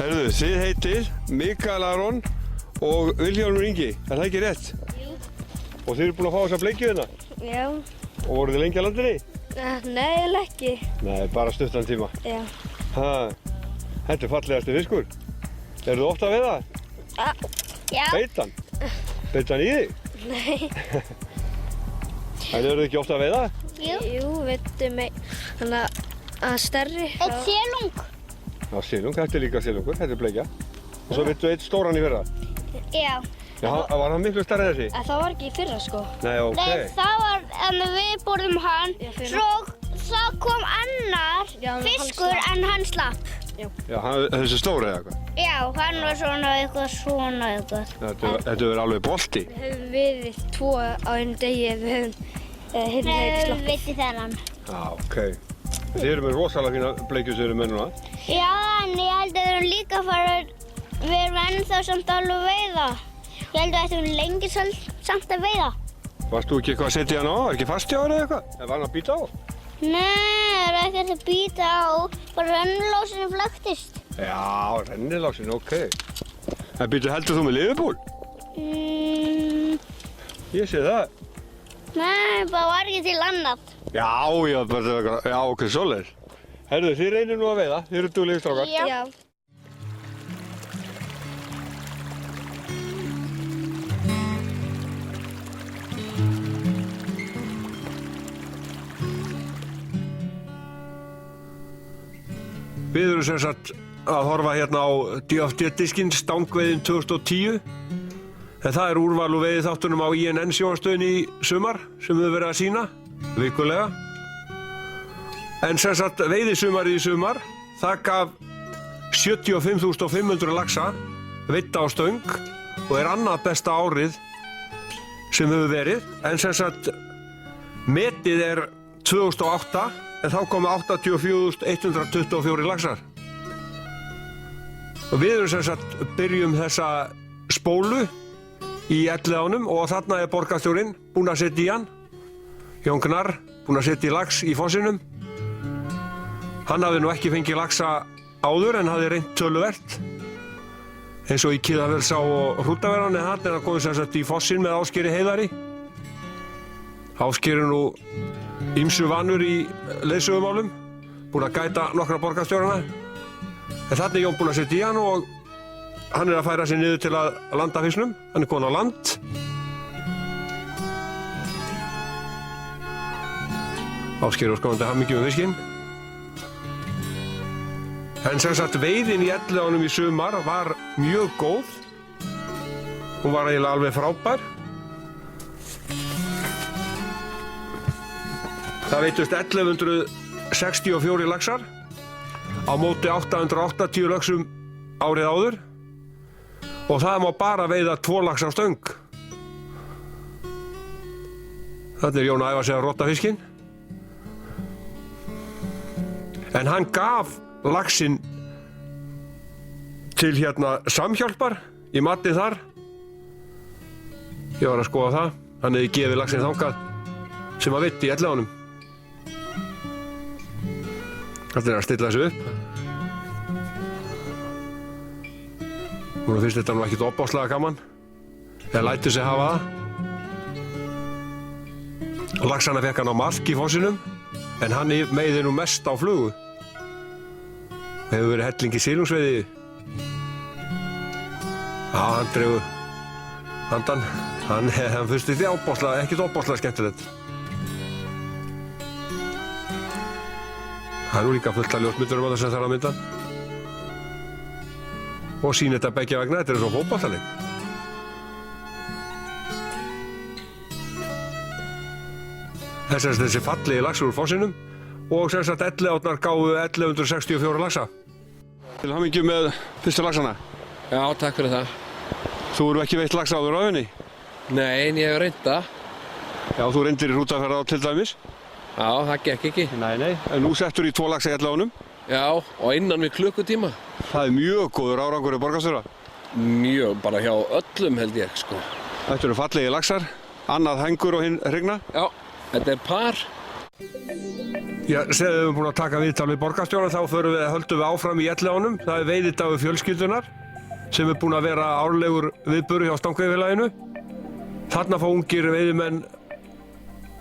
Herðu, þið heitir Mikael Aron og Vilhjálmur Ingi, er það ekki rétt? Jú. Og þið eru búin að fá þessa bleikju hérna? Já. Og voruð þið lengi að landinni? Nei, eiginlega ekki. Nei, bara stuttan tíma. Já. Ha, þetta er fallegasti fiskur. Eru þið ofta að veiða? Já. Beit hann? Beit hann í þig? Nei. En eru þið ekki ofta að veiða? Jú, veitum þannig að stærri. Eitt silung. Já, silung, þetta er líka silungur, þetta er bleikja. Og svo vittu eitt stóran í fyrra. Já. Já, var hann miklu stærri þessi? Það var ekki í fyrra, sko. Nei, ok. Nei, það var, við borðum hann, svo það kom annar fiskur en hann slapp. Já, þessi stóri eða eitthvað? Já, hann var svona eitthvað. Þetta verður alveg bolti. Við höfum verið tvo á einu degi ef við höfum hinn ekki sloppið. Viti þennan. Já, ok. Þið eru með rosalega fína bleikju sem eru með núna. Já, en ég held að við erum líka við erum ennþá samt alveg að veiða. Ég held að við ættum lengi samt að veiða. Varst þú ekki eitthvað að setja hann á? Er ekki fast hjá hann eða eitthvað? Eða var hann að bíta á? Nei, það er ekkert að bíta á. Bara rennilásinu flæktist. Já, rennilásin, ok. En býtu, heldur þú með Liverpool? Ég sé það. Nei, bara var ekki til annað. Já, ok, svoleiðis. Herðu, þið reynir nú að veiða. Þið eru duglegir strákar. Já. Við erum sem sagt að horfa hérna á DFD-diskinn Stangveiðin 2010. En það er úrval og veiði þáttunum á INN sjónvarpsstöðinni í sumar sem við höfum verið að sýna vikulega. En sem sagt veiðisumarið í sumar, það gaf 75.500 laxa veidda á stöng og er annað besta árið sem hefur verið. En sem sagt metið er 2008 en þá komu 84.124 laxar. Og við erum sem sagt byrjum þessa spólu í Elliðaánum og þarna er borgarstjórinn búinn að setja í hann. Jón Gnarr búinn að setja í lax í fossinum. Hann hafði nú ekki fengið laxa áður en hafði reynt töluvert. Eins og í Kiðafellsá og Hrútaverðan en hann er að koma sem sagt í fossin með Ásgeiri Heiðari. Ásgeir er nú ýmsu vanur í leiðsögumálum, búinn að gæta nokkra borgarstjórana. En þarna er Jón búinn að setja í hann og hann er að færa sig niður til að landa fisknum. Hann er komin á land. Ásgeir óskandi hamingju með fiskinn. En sem sagt veiðin í Elliðaánum í sumar var mjög góð. Hún var eiginlega alveg frábær. Það veitust 1164 laxar á móti 880 laxum árið áður. Og það má bara veiða 2 lax á stöng. Þetta er Jón að æfa sig að rotta fiskinn. En hann gaf laxinn til hérna Samhjálpar í matið þar. Ég var að skoða það. Hann hefði gefið laxinn þangað sem að veitti í Elliðaánum. Þetta er að stilla þessu upp. Núna finnst þetta nú ekkert opáslega gaman. Eða lætur sig hafa það. Laxana fekk hann á mark í fossinum, en hann meiði nú mest á flugu. Hefur verið helling í silungsveiði. Já, hann dregur handan. Hann finnst þetta ekkert opáslega skemmtilegt. Það er nú líka fullt af ljósmyndurum á þess að þarf að mynda. Og sýna þetta beggja vegna, þetta er svo fótboltaleik. Þessi fallegi laxur úr fossinum og sem sagt Elliðaárnar gáfu 1164 laxa. Til hamingju með fyrstu laxana. Já, takk fyrir það. Þú eru ekki veitt laxa áður á henni? Nei, en ég hef reynt það. Já, þú reyndir í Hrútaferða til dæmis? Já, það gekk ekki. Nei. En nú settur í 2 laxa í Elliðaánum? Já, og innan við klukkutíma. Það er mjög góður árangur í borgarstjóra. Mjög, bara hjá öllum held ég, sko. Þetta eru fallegi laxar, annað hengur og hinn hrygna. Já, þetta er par. Já, þegar við erum búin að taka viðtal við borgarstjórann þá höldum við áfram í Elliðaánum. Það er veiðidagur fjölskyldunar sem er búin að vera árlegur viðburður hjá Stangveiðifélaginu. Þarna fá ungir veiðimenn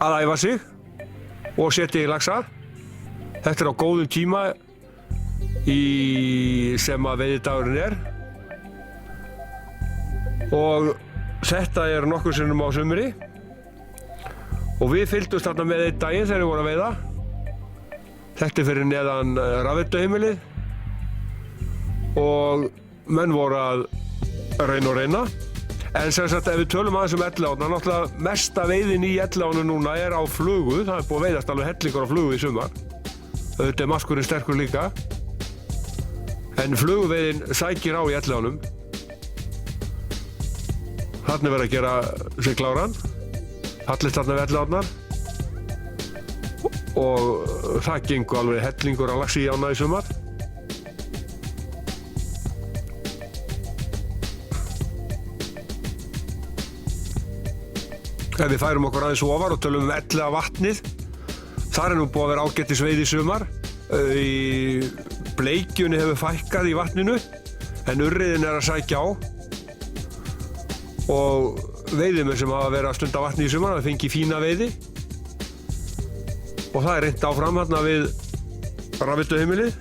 að æfa sig og setja í laxa. Þetta er á góðum tíma sem að veiðidagurinn er. Og þetta er nokkur sinnum á sumri. Og við fylgdumst þarna með einn daginn þegar við vorum að veiða. Þetta er fyrir neðan rafveituheimilið og menn voru að reyna. En sem sagt, ef við tölum aðeins Elliðaána, náttúrulega mesta veiðin í Elliðaánu núna er á flugu. Það er búið að veiðast alveg hellingur á flugu í sumar. Auðvitað er maskurinn sterkur líka. En fluguveiðin sækir á í Elliðaánum. Þarna er verið að gera sig kláran. Allir þarna við Elliðaárnar. Og það gengur alveg hellingur að laxi í ána í sumar. Ef við færum okkur aðeins ofar og tölum Elliðavatnið, þar er nú búið að vera ágætis veiði í sumar. Í bleikjunni hefur fækkað í vatninu, en urriðin er að sækja á. Og veiðimenn sem hafa verið að stunda vatni í sumar, það fengi fína veiði. Og það er reynt áfram hérna við rafveituheimilið.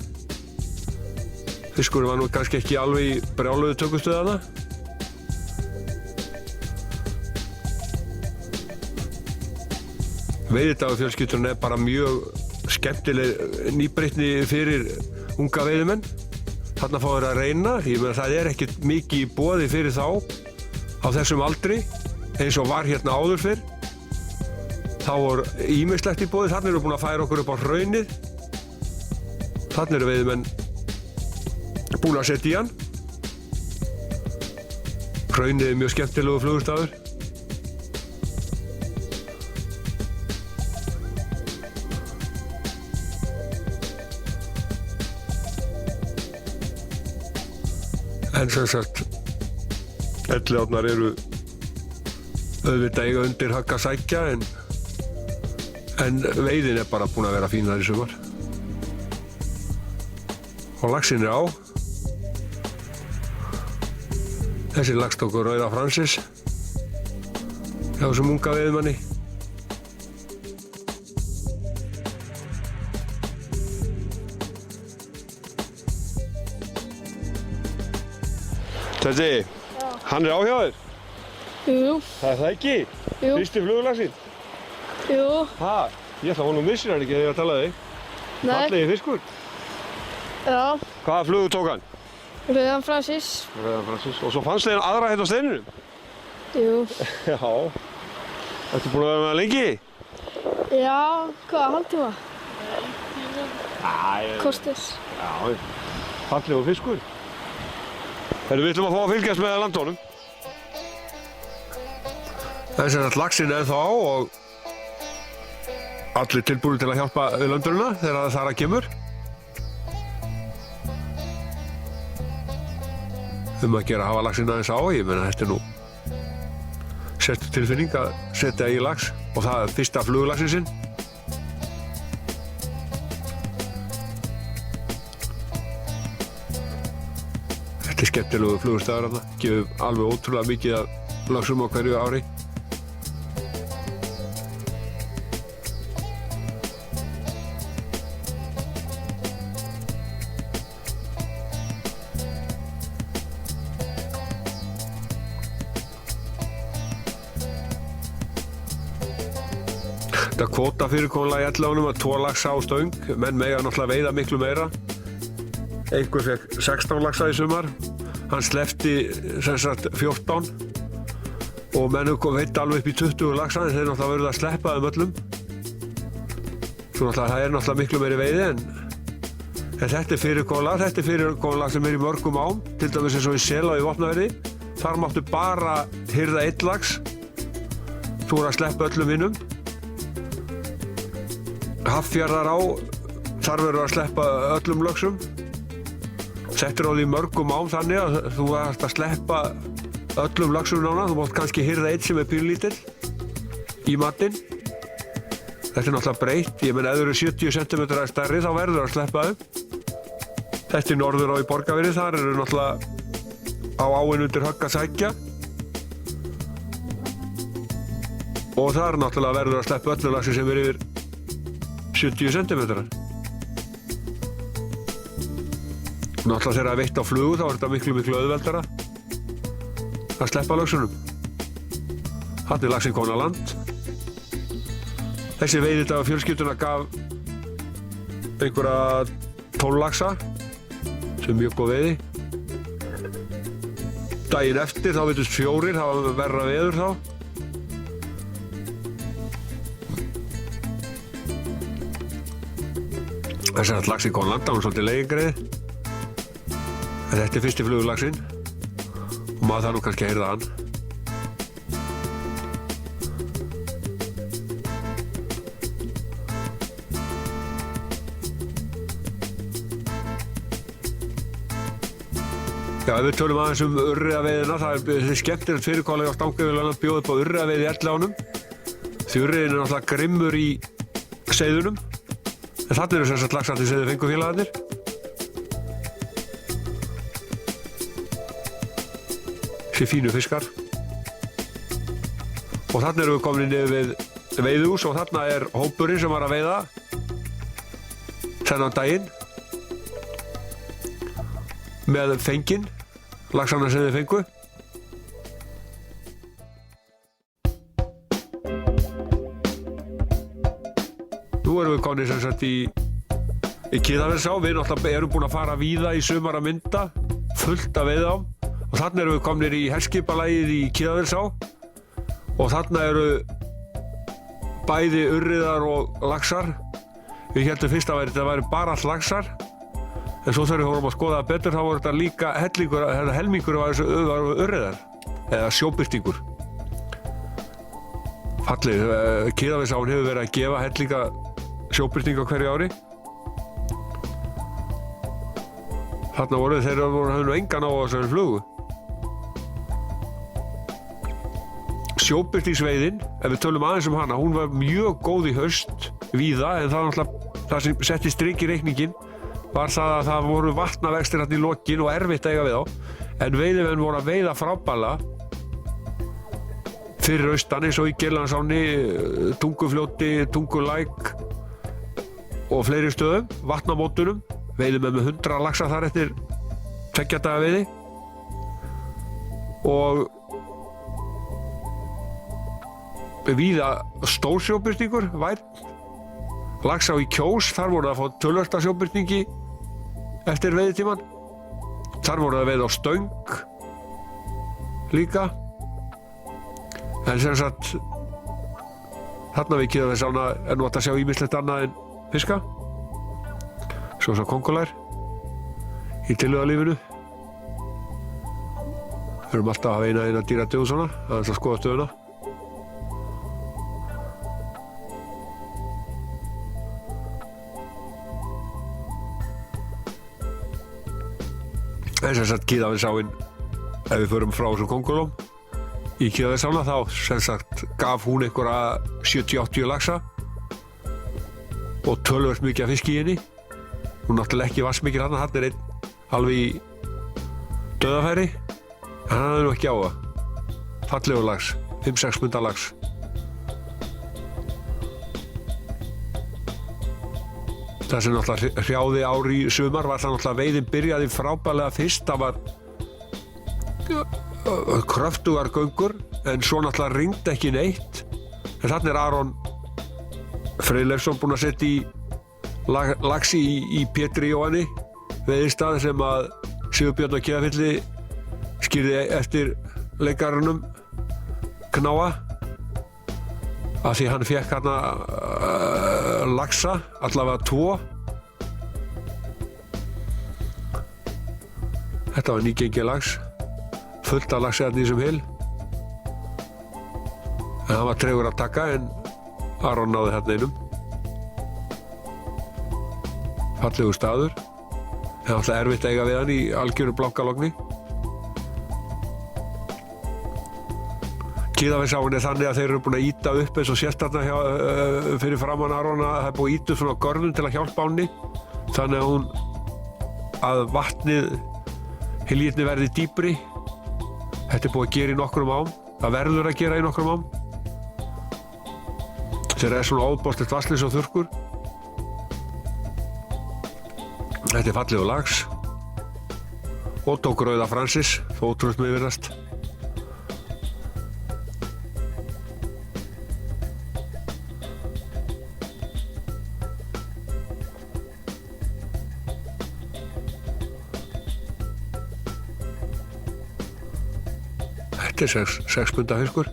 Fiskurinn var nú kannski ekki alveg í brjáluðu tökustöðana. Veiðidagur fjölskyldunnar er bara mjög skemmtileg nýbreytni fyrir unga veiðimenn. Þarna fá þeir að reyna. Ég meina það er ekkert mikið í boði fyrir þá á þessum aldri eins og var hérna áður fyrr. Þá voru ýmislegt í boði. Þarna erum við búin að færa okkur upp á hraunið. Þarna eru veiðimenn búin að setja í hann. Hraunið er mjög skemmtilegu flugurstaður. En sem sagt, Elliðaárnar eru auðvitað eiga undir högg að sækja en veiðin er bara búin að vera fínar í sumar. Og laxinn er á. Þessi laxstokkur Rauða Francis hjá þessum unga veiðimanni. Teddi, hann er á hjá þér? Jú. Það er það ekki? Jú. Fyrsti flugulaxinn? Jú. Ha? Ég ætla að honum missir hann ekki þegar ég að tala þig. Nei. Fallegi fiskur. Já. Hvaða flugu tók hann? Rauða Francis. Rauða Francis. Og svo fannst þið aðra hérna á steininum? Jú. Já. Ertu búin að vera með það lengi? Já, hvað, hálftíma? Kostis. Já, fallegu fiskur. Við ætlum að fá að fylgjast með landónum. Það er sem sagt laxinn ennþá á og allir tilbúin til að hjálpa við löndurina þegar það þar að kemur. Að gera að hafa laxinn aðeins á, ég meina þetta er nú sérstök tilfinning að setja í lax og það er fyrsta fluglaxinn sinn. Þetta er skemmtilegu flugurstaður þarna, gefur alveg ótrúlega mikið af laxum á hverju ári. Þetta kvótafyrirkomulag í Elliðaánum að 2 laxa á stöng, menn mega náttúrulega veiða miklu meira. Einhver fekk 16 laxa í sumar, hann sleppti sem sagt 14 og menn veitt alveg upp í 20 laxa en þeir náttúrulega verið að sleppa þeim öllum. Svo náttúrulega það er náttúrulega miklu meiri veiði en þetta er fyrirkomulag sem er í mörgum ám, til dæmis eins og í Selá í Vopnafirði. Þar máttu bara hirða 1 lax, þú voru að sleppa öllum hinnum. Haffjarðará, þar verður að sleppa öllum laxum. Settur á því mörgum ám þannig að þú ert að sleppa öllum laxum nána. Þú mátt kannski hirða 1 sem er pínlítill í matinn. Þetta er náttúrulega breytt, ég menn ef þau eru 70 cm stærri þá verður að sleppa þau. Þetta er norður á í Borgarfirði, þar eru náttúrulega á áin undir högg að sækja. Og þar náttúrulega verður að sleppa öllu laxi sem er yfir 70 cm. Náttúrulega þegar það er veitt á flugu þá er þetta miklu auðveldara að sleppa laxunum. Þarna er laxinn kominn á land. Þessi veiðidagur fjölskyldunnar gaf einhverja 12 laxa sem mjög góð veiði. Daginn eftir þá veittust 4, það var verra veður þá. Þessi er laxinn kominn á land, það var svolítið leiðingreið. En þetta er fyrsti flugulaxinn og maður þarf nú kannski að heyrða hann. Já, ef við tölum aðeins urriðaveiðina, það er skemmtilegt fyrirkomulag á Stangavík að bjóða upp á urriðaveiði í Elliðaánum. Því urriðin er náttúrulega grimmur í seiðunum, en þarna eru sem sagt laxarnir seiðufengufélagarnir. Þessi fínu fiskar. Og þarna erum við komin niður við veiðihús og þarna er hópurinn sem var að veiða þennan daginn með fenginn, laxana sem þið fengu. Nú erum við komin sem sagt í Kiðafeldsá. Við náttúrulega erum búin að fara víða í sumar að mynda, fullt að veiða á. Og þarna erum við komin í herskipalagið í Kiðafeldsá og þarna eru bæði urriðar og laxar. Við héldum fyrst að þetta væri bara allt laxar, en svo þegar við vorum að skoða það betur þá voru þetta líka helmingur var urriðar eða sjóbirtingur. Fallið, Kiðafeldsáin hefur verið að gefa hellinga sjóbirtinga hverju ári. Þarna voru þeir höfðu nú engan á þessari flugu. Sjóbirtingsveiðin, ef við tölum aðeins um hana, hún var mjög góð í haust víða, en það náttúrulega það sem setti strik í reikninginn var það að það voru vatnavextir þarna í lokin og erfitt að eiga við á. En veiðimenn voru að veiða frábærlega fyrir austan eins og í Geirlandsáni, Tungufljóti, Tungulæk og fleiri stöðum, vatnamótunum. Veiðimenn með 100 laxa þar eftir 2 daga veiði. Og víða stórsjóbirtingur, vænn. Laxá í Kjós, þar voru að fá tölvörsta sjóbirtingi eftir veiðitíman. Þar voru að veiða á stöng líka. En sem sagt, þarna við Kiðafeldsána er nú að sjá ýmislegt annað en fiska. Svo kóngulær í tillögulífinu. Við erum alltaf að hafa eina dýradögu svona, aðeins að skoða stöðuna. En sem sagt Kiðafeldsáin, ef við förum frá þessum kóngulóm í Kiðafeldsána þá sem sagt gaf hún einhverja 70-80 laxa og töluvert mikið af fiski í henni. Hún náttúrulega ekki vatnsmikil þarna, hann er einn alveg í dauðafæri, en hann er nú ekki á það. Fallegur lax, 5-6 punda lax. Það sem náttúrulega hrjáði ári í sumar var það náttúrulega veiðin byrjaði frábærlega fyrst. Það var kröftugar göngur, en svo náttúrulega rigndi ekki neitt. En þarna er Aron Freyleifsson búinn að setja í laxi í Pétri Jóhanni veiðistað sem að Sigurbjörn á Kiðafelli skýrði eftir leikarunum Knáa af því hann fékk hérna laxa, allavega 2. Þetta var nýgengið lax, fullt af laxi hérna í þessum hil. En hann var tregur að taka en Aron náði hérna einum. Fallegur staður, en alltaf erfitt að eiga við hann í algjöru blankalogni. Kiðafelsáin þannig að þeir eru búin að ýta upp eins og sést þarna fyrir framan Arona, það er búin að ýta upp svona görðum til að hjálpa ánni þannig að vatnið hyljirni verði dýpri. Þetta er búið að gera í nokkrum ám, það verður að gera í nokkrum ám. Þegar er svona óbóðslegt vatnsleysi og þurrkur. Þetta er fallegur lax og tók rauða Francis, þó ótrúlega með virðast. Þetta er 6 punda fiskur.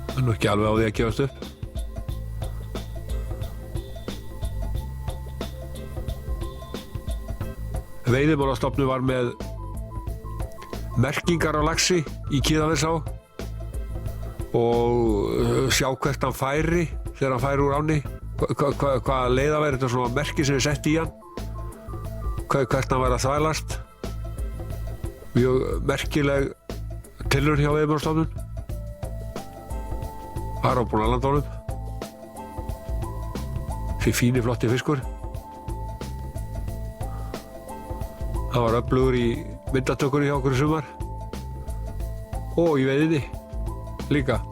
Það er nú ekki alveg á því að gefast upp. Veiðimálastofnun var með merkingar á laxi í Kiðafelsá og sjá hvert hann færi þegar hann færi úr ánni. Hvaða leiða væri þetta svona merki sem er sett í hann, hvert hann væri að þvælast. Mjög merkileg tilraun hjá Veiðimálastofnun. Það er á búin að landa honum. Því fíni flotti fiskur. Það var öflugur í myndatökunni hjá okkur í sumar og í veiðinni líka.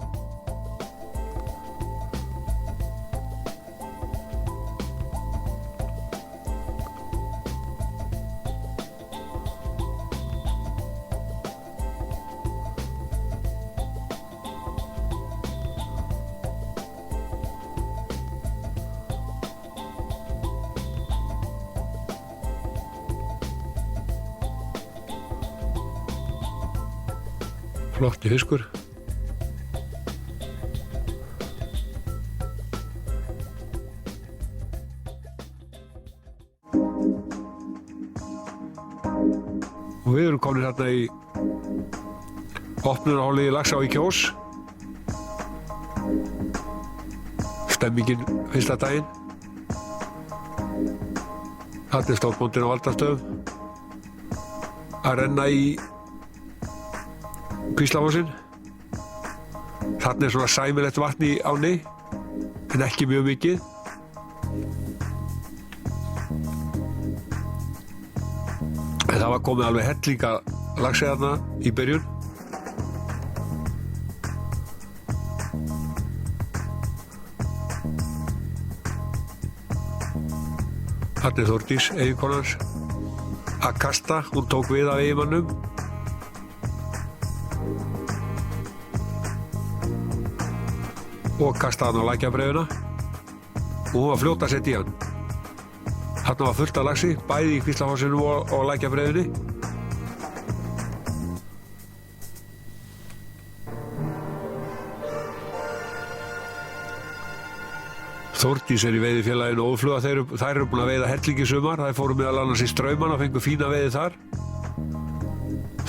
Flotti fiskur. Og við erum komin hérna í opnunarhólið í Laxá í Kjós. Stemmingin fyrsta daginn. Þarna er stórmóndin á Valdarstöðum að renna í Kvíslafossinn. Þarna er svona sæmilegt vatn í ánni, en ekki mjög mikið. En það var komið alveg helling af laxi þarna í byrjun. Þarna er Þórdís, eiginkona hans, að kasta. Hún tók við af eiginmannum. Og kastaði hann á lækjabreiðuna og hún var fljót að setja í hann. Þarna var fullt af laxi, bæði í Kvíslafossinum og lækjabreiðunni. Þórdís er í veiðifélaginu Óðfluga, þær eru búin að veiða helling í sumar, þær fóru meðal annars í Straumann og fengu fína veiði þar.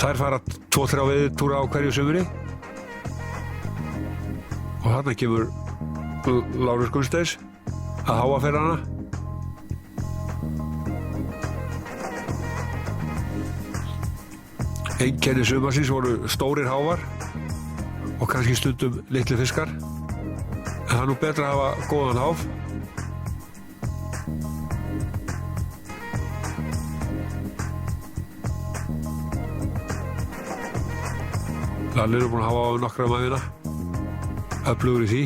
Þær fara 2-3 veiðitúra á hverju sumri. Og þarna kemur Lárus Gunnsteins að háa fyrir hana. Einkenni sumarsins voru stórir hávar og kannski stundum litli fiskar. En það er nú betra að hafa góðan háf. Lalli eru búin að hafa á nokkra mæðina. Öflugur í því.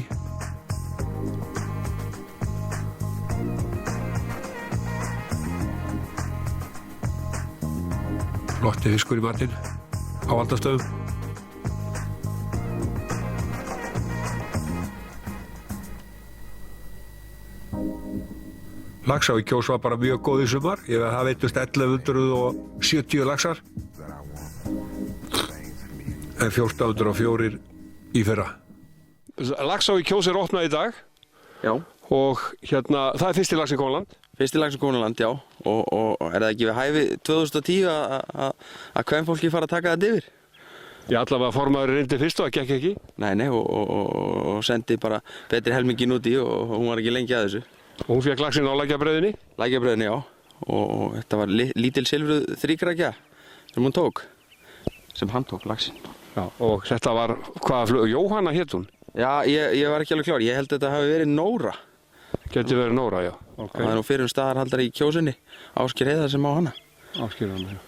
Flotti fiskur í matinn á Valdarstöðum. Laxá í Kjós var bara mjög góð í sumar. Það veittust 1170 laxar en 1404 í fyrra. Laxá í Kjós er opnað í dag. Já. Og hérna, það er fyrsti lax í Kónaland. Fyrsti lax í Kónaland, já. Og er það ekki við hæfi 2010 að kvenfólki fara að taka þetta yfir? Já, allavega formaður reyndi fyrst og það gekk ekki. Nei, og sendi bara betri helmingin út í og hún var ekki lengi að þessu. Og hún fékk laxinn á lækjabreiðunni? Lækjabreiðunni, já. og þetta var lítil silfruð þrígrækja sem hún tók, sem hann tók laxinn. Já, og þetta var, hvaða flug, Jóhanna hét hún? Já, ég var ekki alveg klár, ég held að þetta hafi verið Nóra. Geti verið Nóra, já. Okay. Það er nú fyrir staðarhaldari í Kjósinni, Ásgeir Heiðar sem á hana. Ásgeir hana, já.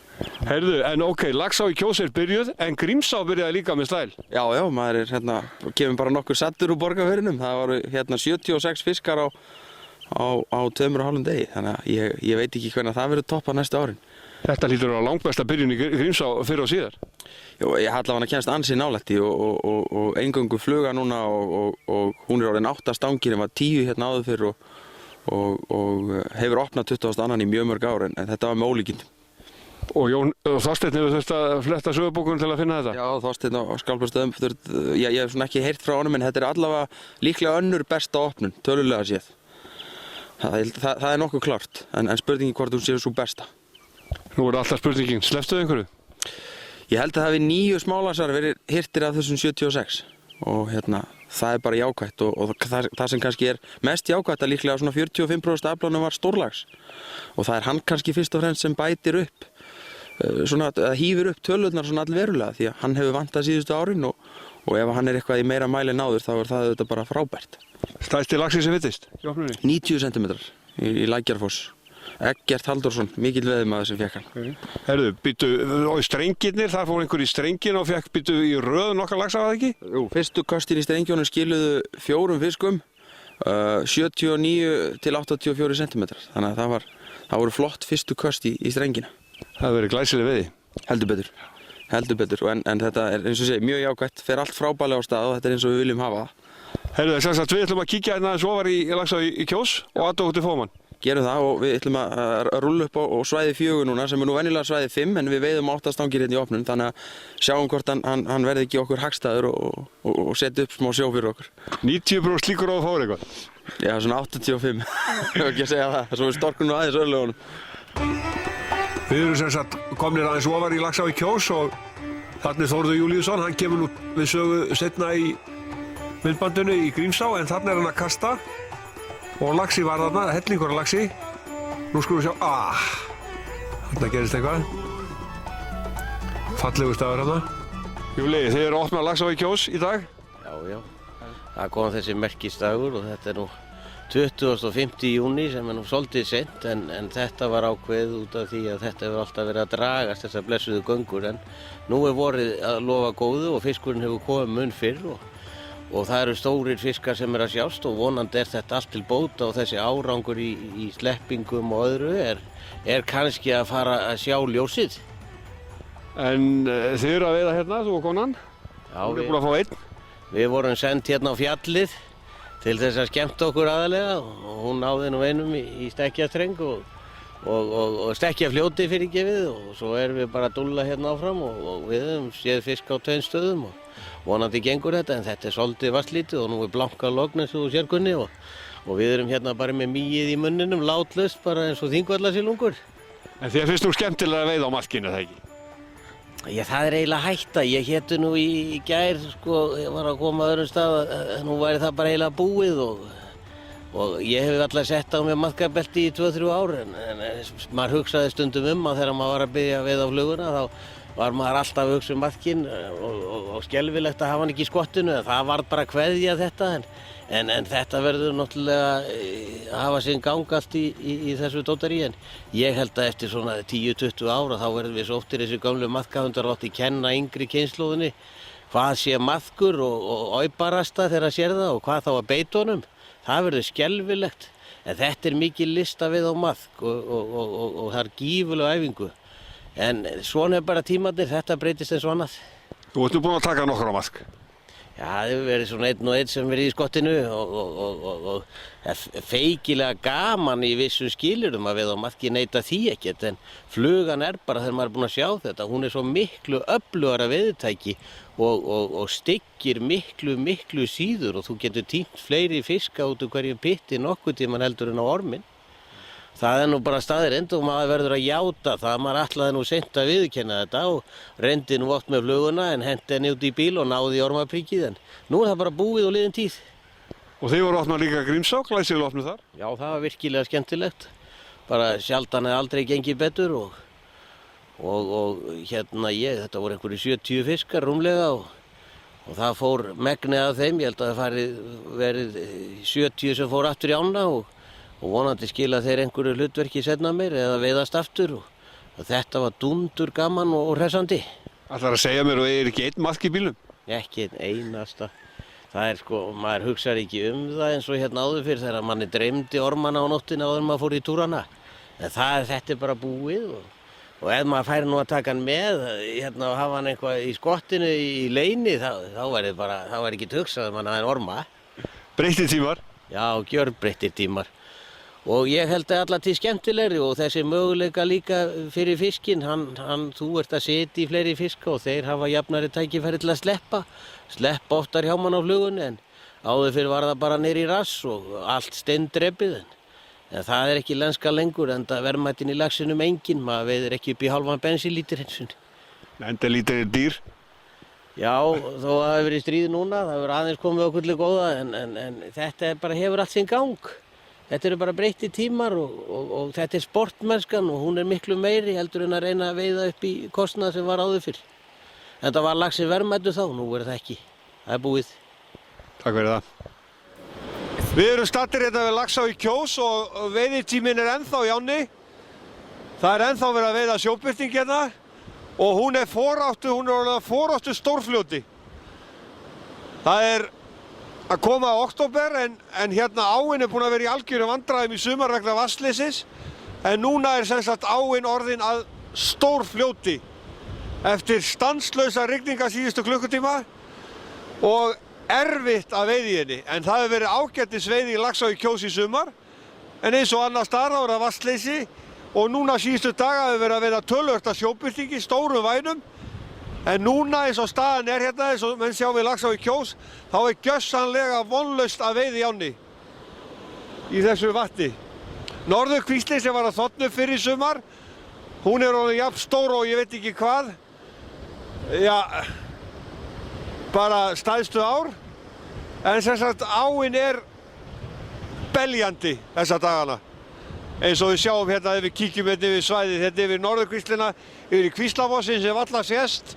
Heyrðu, en ok, Laxá í Kjós er byrjuð, en Grímsá byrjaði líka með stæl. Já, maður er hérna, kemur bara nokkur sattur úr Borgarfirðinum. Það voru hérna 76 fiskar á 2,5 degi, þannig að ég veit ekki hvernig það verður topp á næstu árin. Þetta hlýtur að langbesta byrjun í Grímsá fyrir og síðar. Jú, ég allavega kemst ansi nálægt í og eingöngu fluga núna og hún er orðin 8 stangir en var 10 hérna áður fyrir og hefur opnað 22. í mjög mörg ár en þetta var með ólíkindum. Og Þorsteinn hefur þurft að fletta sögubókunum til að finna þetta? Já, Þorsteinn á Skálpastöðum, ég hef svona ekki heyrt frá honum en þetta er allavega líklega önnur besta opnun, tölulega séð. Það er nokkuð klárt, en spurningin hvort hún sé svo besta. Nú er alltaf spurningin, slepptuðu einhverju? Ég held að það hafi 9 smálaxar verið hirtir af þessum 76 og hérna, það er bara jákvætt og það sem kannski er mest jákvætt að líklega svona 45% aflánum var stórlax og það er hann kannski fyrst og fremst sem bætir upp svona að hýfur upp tölurnar svona allverulega því að hann hefur vantað síðustu árin og ef hann er eitthvað í meira mæli en áður þá er það auðvitað bara frábært. Stærsti laxi sem finnst í opnunni? 90 cm í Lækjarfoss. Eggert Halldórsson, mikill veiðimaður sem fékk hann. Herðu, býttu, og strengirnir, þar fór einhver í strengin og fékk býttu í röð nokkar laxa, var það ekki? Jú, fyrstu kostin í strengjónum skiluðu 4 fiskum, 79 til 84 cm. Þannig að það voru flott fyrstu kost í strengina. Það hefur verið glæsileg veiði. Heldur betur, en þetta er eins og sé mjög jákvætt, fer allt frábærlega á stað og þetta er eins og við viljum hafa það. Herðu, þess að við ætlum að kíkja hérna aðeins ofar í Laxá í Kjós og aðdóa út í Fómann. Gerum það og við ætlum að rúlla upp á svæði 4 núna sem er nú venjulega svæði 5 en við veiðum 8 stangir hérna í opnun þannig að sjáum hvort hann verði ekki okkur hagstæður og setja upp smá sjó fyrir okkur. 90% líkur á að fá eitthvað? Já, svona 85, ég vil ekki segja það, svo við storkum nú aðeins örlögunum. Við erum sem sagt komnir aðeins ofar í Laxá í Kjós og þarna er Þórður Júlíusson, hann kemur nú við sögu seinna í myndbandinu í Grímsá en þarna er hann að kasta og laxi var þarna, hellingur af laxi. Nú skulum við sjá, þarna gerist eitthvað. Fallegu staður þarna. Júli, þið eru að opna Laxá í Kjós í dag? Já. Það kom þessi merkistagur og þetta er nú 25. júní sem er nú svolítið seint en þetta var ákveðið út af því að þetta hefur alltaf verið að dragast þessar blessuðu göngur en nú er vorið að lofa góðu og fiskurinn hefur komið mun fyrr og það eru stórir fiskar sem er að sjást og vonandi er þetta allt til bóta og þessi árangur í sleppingum og öðru er kannski að fara að sjá ljósið. En þið eru að veiða hérna, þú og konan? Já, við erum búin að fá einn. Við vorum send hérna á fjallið til þess að skemmta okkur aðalega og hún náði nú einum í stekkjastreng og stekkjafljóti fyrirgefið og svo erum við bara að dúlla hérna áfram og við höfum séð fisk á 2 stöðum og vonandi gengur þetta en þetta er svolítið vatnslítið og nú er blanka logn eins og sérkunni og við erum hérna bara með mýið í munninum, látlaust bara eins og þingvallasilungur. En þér finnst nú skemmtilega að veiða á maðkinu, það ekki? Já, það er eiginlega hætta. Ég hétu nú í gær, ég var að koma að öðrum stað að nú væri það bara eiginlega búið og ég hef alltaf sett á mig maðkabelti í 2-3 ár en maður hugsaði stundum að þegar maður var að byrja að veiða á fluguna þá var maður alltaf að hugsa maðkinn og skelfilegt að hafa hann ekki í skottinu en það var bara að kveðja þetta en þetta verður náttúrulega að hafa sinn gang allt í þessu dótarí en ég held að eftir svona 10-20 ára þá verðum við svo oftir þessi gamlu maðkahundar láti kenna yngri kynslóðinni hvað sé maðkur og aubarasta þegar að sér það og hvað þá að beita honum. Það verður skelfilegt en þetta er mikið list að veiða á maðk og það er gífurlega æfingu en svona er bara tímarnir, þetta breytist eins og annað. Þú ert nú búinn að taka nokkur á maðk? Já, það hefur verið svona einn og einn sem verið í skottinu og feikilega gaman í vissum skilyrðum að veiða á maðki neita því ekkert en flugan er bara þegar maður er búinn að sjá þetta, hún er svo miklu öflugara veiðitæki og styggir miklu síður og þú getur tínt fleiri fiska út úr hverjum pytti nokkuð tíman heldur en á orminn. Það er nú bara staðreynd og maður verður að játa það, maður ætlaði nú seint að viðurkenna þetta og reyndi nú oft með fluguna en henti henni út í bíl og náði í ormapríkið en nú er það bara búið og liðin tíð. Og þið voru opnað líka Grímsá, glæsilega opnuð þar? Já, það var virkilega skemmtilegt. bara sjaldan eða aldrei gengið betur og hérna þetta voru einhverju 70 fiskar rúmlega og það fór megnið af þeim, ég held að það verið 70 sem fór aftur í ána og vonandi skila þeir einhverju hlutverki seinna meir eða veiðast aftur og þetta var dundur gaman og hressandi. Ætlar að segja mér og ekki einn maðk í bílnum? Ekki einn einasta. Það sko, maður hugsar ekki það eins og hérna áður fyrir þegar manni dreymdi ormana á nóttina áður maður fór í túrana. En þetta bara búið og ef maður færi nú að taka hann með hérna og hafa hann eitthvað í skottinu í leyni þá væri ekki hugsað mann að hann orma. Breyttir tímar? Já, gjörbreyttir tímar. Og ég held að alla til skemmtilegri og þessi möguleika líka fyrir fiskinn, þú ert að setja í fleiri fiska og þeir hafa jafnari tækifæri til að sleppa oftar hjá mann á flugunni en áður fyrir var það bara niður í rass og allt steindrepið en það er ekki lenska lengur enda verðmættin í laxinum engin, maður veiðir ekki upp í halvan bensínlítur eins og. Enda lítur er dýr? Já, þó að það hefur verið stríð núna, það hefur aðeins komið okkur til góða en þetta bara hefur allt sinn gang. Þetta eru bara breyttir tímar og þetta er sportmennskan og hún er miklu meiri heldur en að reyna að veiða upp í kostnað sem var áður fyrr. En það var laxi verðmættur þá, nú er það ekki. Það er búið. Takk fyrir það. Við erum stattir hérna við Laxá í Kjós og veiðitíminn er ennþá í ánni. Það er ennþá verið að veiða sjóbirting hérna og hún er orðin foráttu stórfljóti. Það er að koma á október en hérna áin er búin að vera í algjörum vandræðum í sumar vegna vatnsleysis en núna er sem sagt áin orðin að stórfljóti eftir stanslausa rigninga síðustu klukkutíma og erfitt að veiða í henni en það hefur verið ágætis veiði í Laxá í Kjós í sumar en eins og annars staðar þá er það vatnsleysi og núna síðustu daga hefur verið að veiða töluvert af sjóbirtingi, stórum vænum en núna eins og staðan er hérna, eins og menn sjá við Laxá í Kjós, þá er gjörsamlega vonlaust að veiða í ánni í þessu vatni. Norðurkvísli sem var að þotna upp fyrir í sumar, hún er orðin jafn stór og ég veit ekki hvað, bara stærstu ár, en sem sagt áin er beljandi þessa dagana. Eins og við sjáum hérna ef við kíkjum hérna yfir svæðið, hérna yfir Norðurkvíslina, yfir í Kvíslafossin sem varla sést.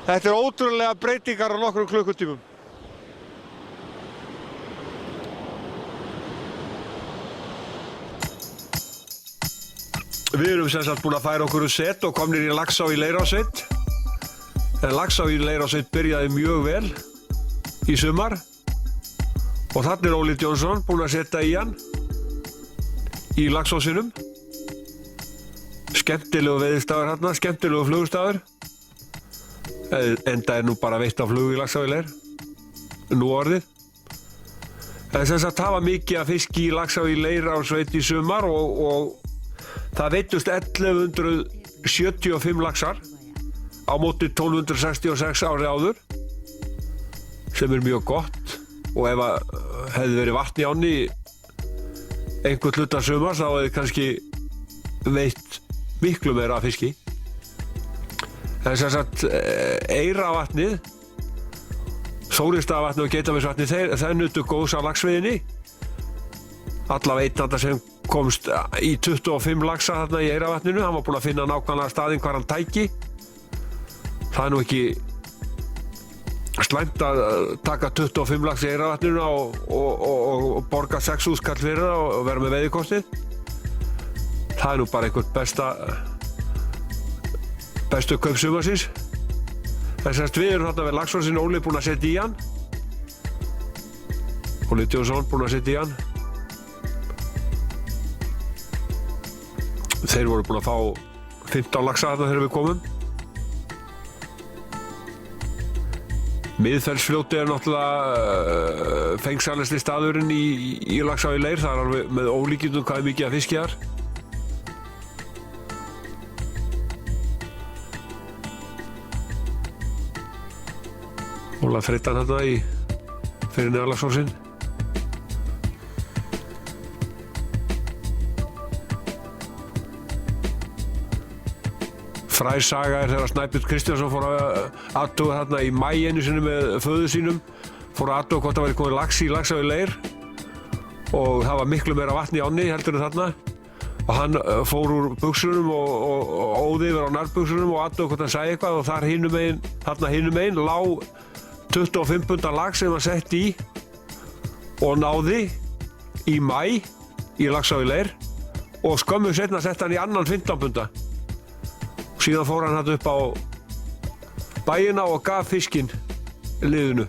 Þetta er ótrúlega breytingar á nokkrum klukkutímum. Við erum sem sagt búin að færa okkur set og komnir í Laxá í Leirársveit. En Laxá í Leirársveit byrjaði mjög vel í sumar og þarna er Óli Jónsson búin að setja í hann í Laxásinum. Skemmtilegu veiðistafur hérna, skemmtilegu flugustafur. Enda er nú bara veitt á flug í Laxá í Leir, nú orðið. En sem sagt það var mikið að fiski í Laxá í Leirársveit í sumar og það veiddust 1175 laxar á móti 1266 árið áður, sem er mjög gott og ef að hefði verið vatn í ánni einhvern hluta sumars þá hefði kannski veitt miklu meira af fiski. En sem sagt Eyrarvatnið, Þórisstaðavatnið og Geitafellsvatnið þeir nutu góðs af laxveiðinni. Allavega einn þarna sem komst í 25 laxa þarna í Eyrarvatninu, hann var búinn að finna nákvæmlega staðinn hvar hann tæki. Það er nú ekki slæmt að taka 25 lax í Eyrarvatninu og borga 6.000 kall fyrir það og vera með veiðikostið. Það er nú bara einhvern bestu kaup sumarsins. En semst við erum þarna við Laxfossinn, Óli búinn að setja í hann. Óli Jónsson búinn að setja í hann. Þeir voru búin að fá 15 laxa þarna þegar við komum. Miðfellsfljóti er náttúrulega fengsælasti staðurinn í Laxá í Leir. Það er alveg með ólíkindum hvað er mikið að fiski þar. Óla Freytan hérna fyrir neðan Laxfossinn. Fræg saga er þegar Snæbjörn Kristjánsson fór að athuga þarna í maí einu sinni með föður sínum. Fór að athuga hvort það væri komið lax í Laxá í Leir og það var miklu meira vatn í ánni heldur en þarna. og hann fór úr buxunum og óði yfir á nærbuxunum og athugaði hvort hann sagði eitthvað og þar þarna hinum megin lá 25 punda lax sem hann sett í og náði í maí í Laxá í Leir og skömmu seinna sett hann í annan 15 punda. Síðan fór hann upp á bæina og gaf fiskinn liðinu.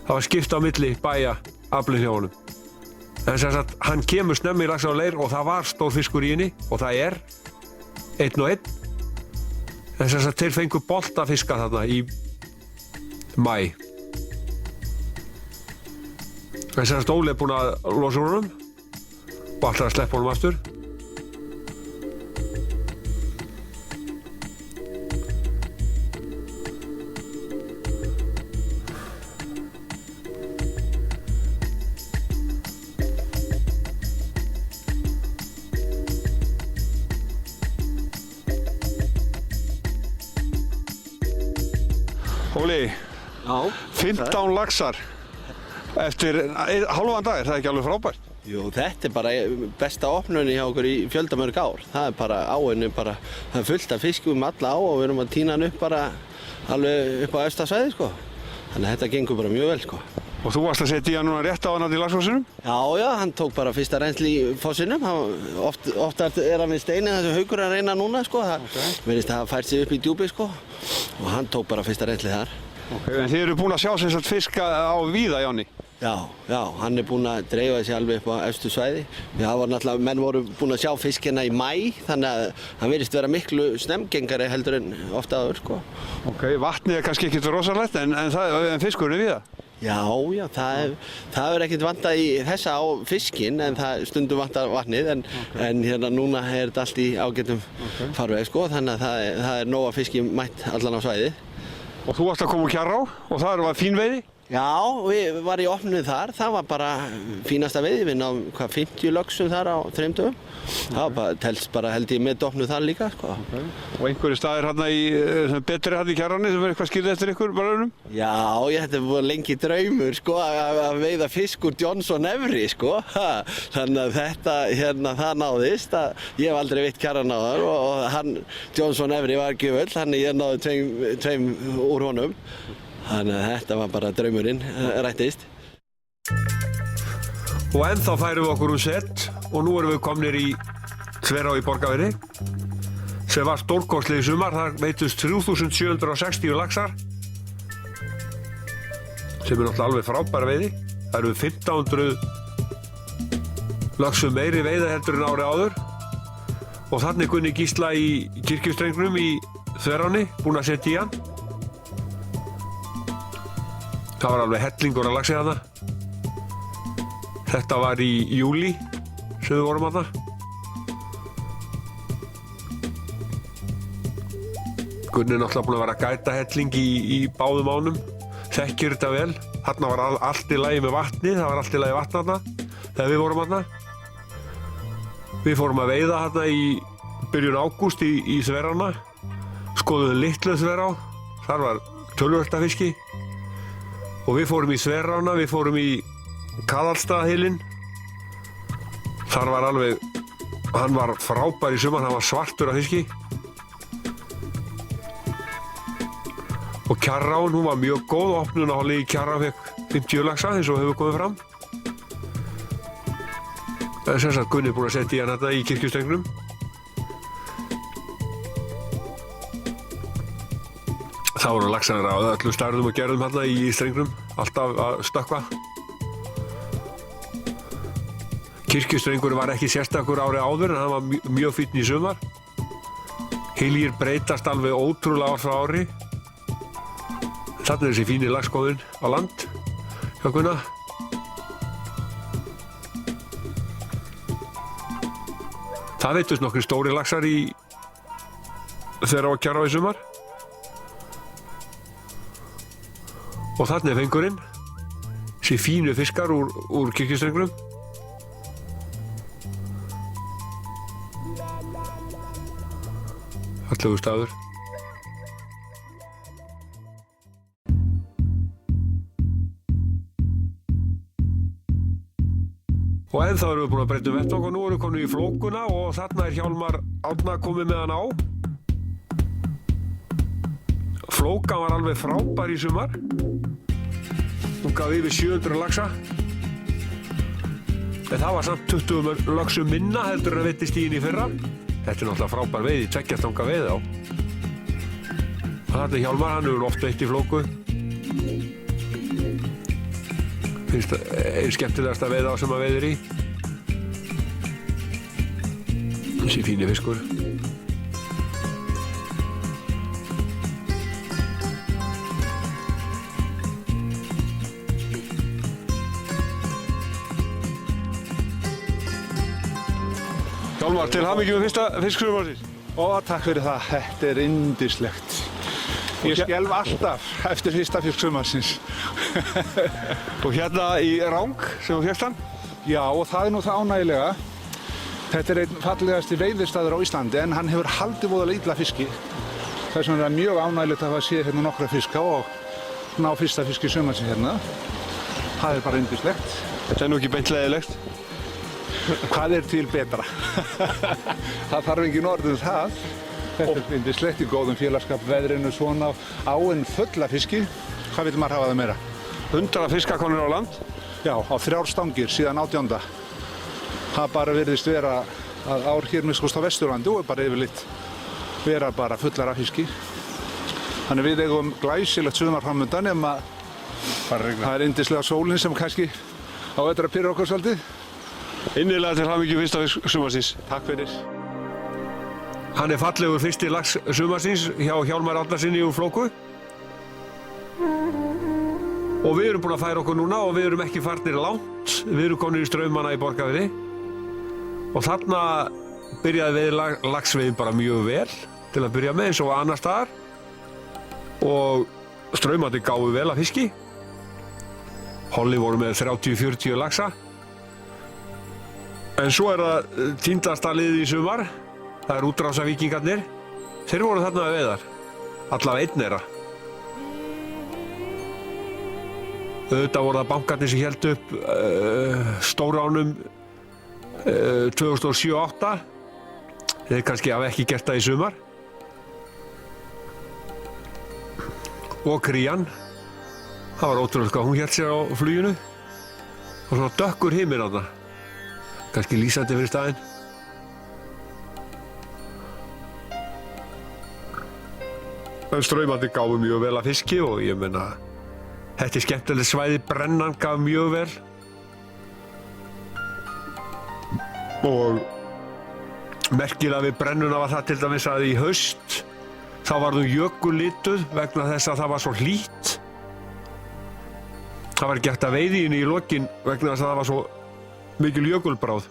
Það var skipt á milli bæja aflinn hjá honum. En sem sagt, hann kemur snemmi í Laxá í Leir og það var stór fiskur í henni og það er 1 og 1. En sem sagt, þeir fengu boltafiska þarna í maí. En sem sagt, Óli er búinn að losa úr honum og ætlar að sleppa honum aftur. Óli, Já. 15 laxar eftir hálfan dag, er það ekki alveg frábært? Jú, þetta er bara besta opnunni hjá okkur í fjöldamörg ár. Það er bara áinu, það er fullt af fiskum alla á og við erum að tína hann upp bara alveg upp á efsta svæði, sko. Þannig að þetta gengur bara mjög vel, sko. Og þú varst að setja í hann núna rétt á hann í Laxfossinum? Já, hann tók bara fyrsta reynsli í fossinum. Ofta er hann við steinin þessu haukur að reyna núna, sko. Það verðist að það fært sig upp í djúpi, sko. Og hann tók bara fyrsta reynsli þar. Okay, en þið eru búin að sjá sem sagt fiska á víða, Jóni? Já, hann er búinn að dreifa þessi alveg upp á efstu svæði. Menn voru búin að sjá fiskina í maí, þannig að hann virðist vera miklu snemgengari heldur en ofta áður, sko. Ok, vatnið er kannski ekkert rosalegt, en fiskurinn er víða? Já, það er ekkert vantað í þessa á fiskinn, en það stundum vantar vatnið, en hérna núna er þetta allt í ágætum farveg, sko, þannig að það er nóg að fiski mætt allan á svæðið. Og þú varst að koma úr Kjarrá og það var fín veiði? Já, við varum í opnuð þar, það var bara fínasta veiði, við náðum 50 löxum þar á 3 dögum. Það telst bara held ég með opnuð þar líka, sko. Okay. Og einhverju staðir hérna betri hérna í Kjarránni sem verður eitthvað skilðið eftir ykkur barðunum? Já, þetta var lengi draumur, sko, að veiða fisk úr Johnson Efri, sko. Þannig að þetta, það náðist, ég hef aldrei veitt Kjarrán áður og hann, Johnson Efri var gjöfull, þannig ég náði tveim úr honum. Þannig að þetta var bara draumurinn, rættist. Og ennþá færum við okkur set og nú erum við komnir í Þverá í Borgarfirði sem var stórkostlið í sumar. Þar veitust 3760 laxar sem er náttúrulega alveg frábæra veiði. Það eru 1500 laxum meiri veiða heldur en árið áður og þannig Gunni Gísla í Kirkjustrengnum í Þveránni búinn að setja í hann. Það var alveg hellingur að laxi þarna. Þetta var í júlí sem við vorum þarna. Gunni er náttúrulega búinn að vera að gæta helling í báðum ánum. Þekkir þetta vel. Þarna var allt í lagi með vatnið, það var allt í lagi vatn þarna þegar við vorum þarna. Við fórum að veiða þarna í byrjun ágúst í Þverána. Skoðuðum litlu Þverá. Þar var töluvert af fiski. Og við fórum í Þverána, við fórum í Kaðalstaðahylinn. Þar var alveg, hann var frábær í sumar, hann var svartur af fiski. Og Kjarrán, hún var mjög góð, opnunarhólið í Kjarrá fekk 50 laxa eins og hefur komið fram. Það er sem sagt Gunni búinn að setja í hann þetta í Kirkjustrengnum. Það voru laxar á öllum stærðum og gerðum hérna í strengnum, alltaf að stökkva. Kirkjustrengurinn var ekki sérstakur árið áður en hann var mjög fínn í sumar. Hyljir breytast alveg ótrúlega ár frá ári. Þarna er þessi fíni laxkoðinn á land hjá Gunna. Það veitust nokkrir stóri laxar í Þverá og Kjarrá í sumar. Og þarna er fengurinn, þessi fínu fiskar úr Kirkjustrengnum. Fallegur staður. Og en þá erum við búin að breyta vettvang og nú erum við komin í flókuna og þarna Hjálmar Árna komið með hann á. Flókan var alveg frábær í sumar. Hún gaf yfir 700 laxa. En það var samt 20 laxum minna heldur en veittist í henni í fyrra. Þetta náttúrulega frábær veiði, 2 stanga veiði á. Og þetta Hjálmar, hann hefur oft veitt í flóku. Finnst það skemmtilegasta veiða sem að veiðir í. Þessi fíni fiskur. Hjálmar, til hamingju með fyrsta fisksumarsins. Ó, takk fyrir það. Þetta er yndislegt. Ég skelf alltaf eftir fyrsta fisksumarsins. Og hérna í Rang sem þú fékkst hann? Já, og það er nú það ánægilega. Þetta er einn fallegasti veiðistaður á Íslandi en hann hefur haldið voðalega illa fiski. Þess vegna er það mjög ánægilegt að það sé hérna nokkra fiska og ná fyrsta fiski sumarsins hérna. Það er bara yndislegt. Þetta er nú ekki beint leiðilegt. Hvað er til betra? Það þarf engin orð um það. Þetta er yndislegt í góðum félagskap, veðrinu svona, áin full af fiski. Hvað vil maður hafa það meira? 100 fiskakonur á land? Já, á 3 stangir síðan 18. Það bara virðist vera að ár hér með skoðst á Vesturlandi og bara yfirleitt vera bara fullar af fiski. Þannig við eigum glæsilegt sumar framundan nema það er yndislega sólin sem kannski á öllra pyrra okkur svolítið. Innilega til hamingju fyrsta fisksumarsins. Takk fyrir. Hann er fallegur fyrsti lax sumarsins hjá Hjálmar Árnasyni úr flóku. Og við erum búin að færa okkur núna og við erum ekki farnir langt. Við erum komin í straumana í Borgarfirði. Og þarna byrjaði laxveiðin bara mjög vel til að byrja með eins og annar staðar. Og straumandi gáfu vel af fiski. Holli voru með 30-40 laxa. En svo er það týndasta liðið í sumar. Það er útrásavíkingarnir. Þeir voru þarna að veiðar. Allavega einn þeirra. Auðvitað voru það bankarnir sem héldu upp stóránum 2007-08. Þeir kannski hafa ekki gert það í sumar. Og Krían. Það var ótrúlega hvað hún hélt sér á fluginu. Og svona dökkur himinn þarna. Kannski lýsandi fyrir staðinn. En straumandi gáfu mjög vel af fiski og ég meina þetta er skemmtilegt svæði, brennan gaf mjög vel. Og merkilega við brennuna var það til dæmis að í haust þá var það jökullituð vegna þess að það var svo hlýtt. Það var ekki hægt að veiði inn í lokin vegna þess að það var svo mikil jökulbráð.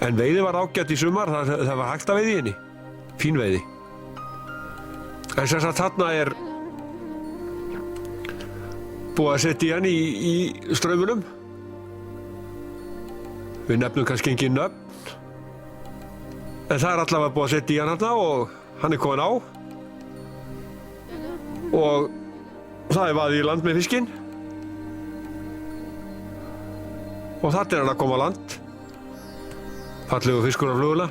En veiði var ágætt í sumar, það var hægt að veiði í henni. Fín veiði. En sem sagt þarna er búið að setja í hann í straumunum. Við nefnum kannski engin nöfn. En það er allavega búið að setja í hann þarna og hann er komin á. Og það er vaðið í land með fiskinn. Og þarna er hann að koma á land. Fallegur fiskur á fluguna.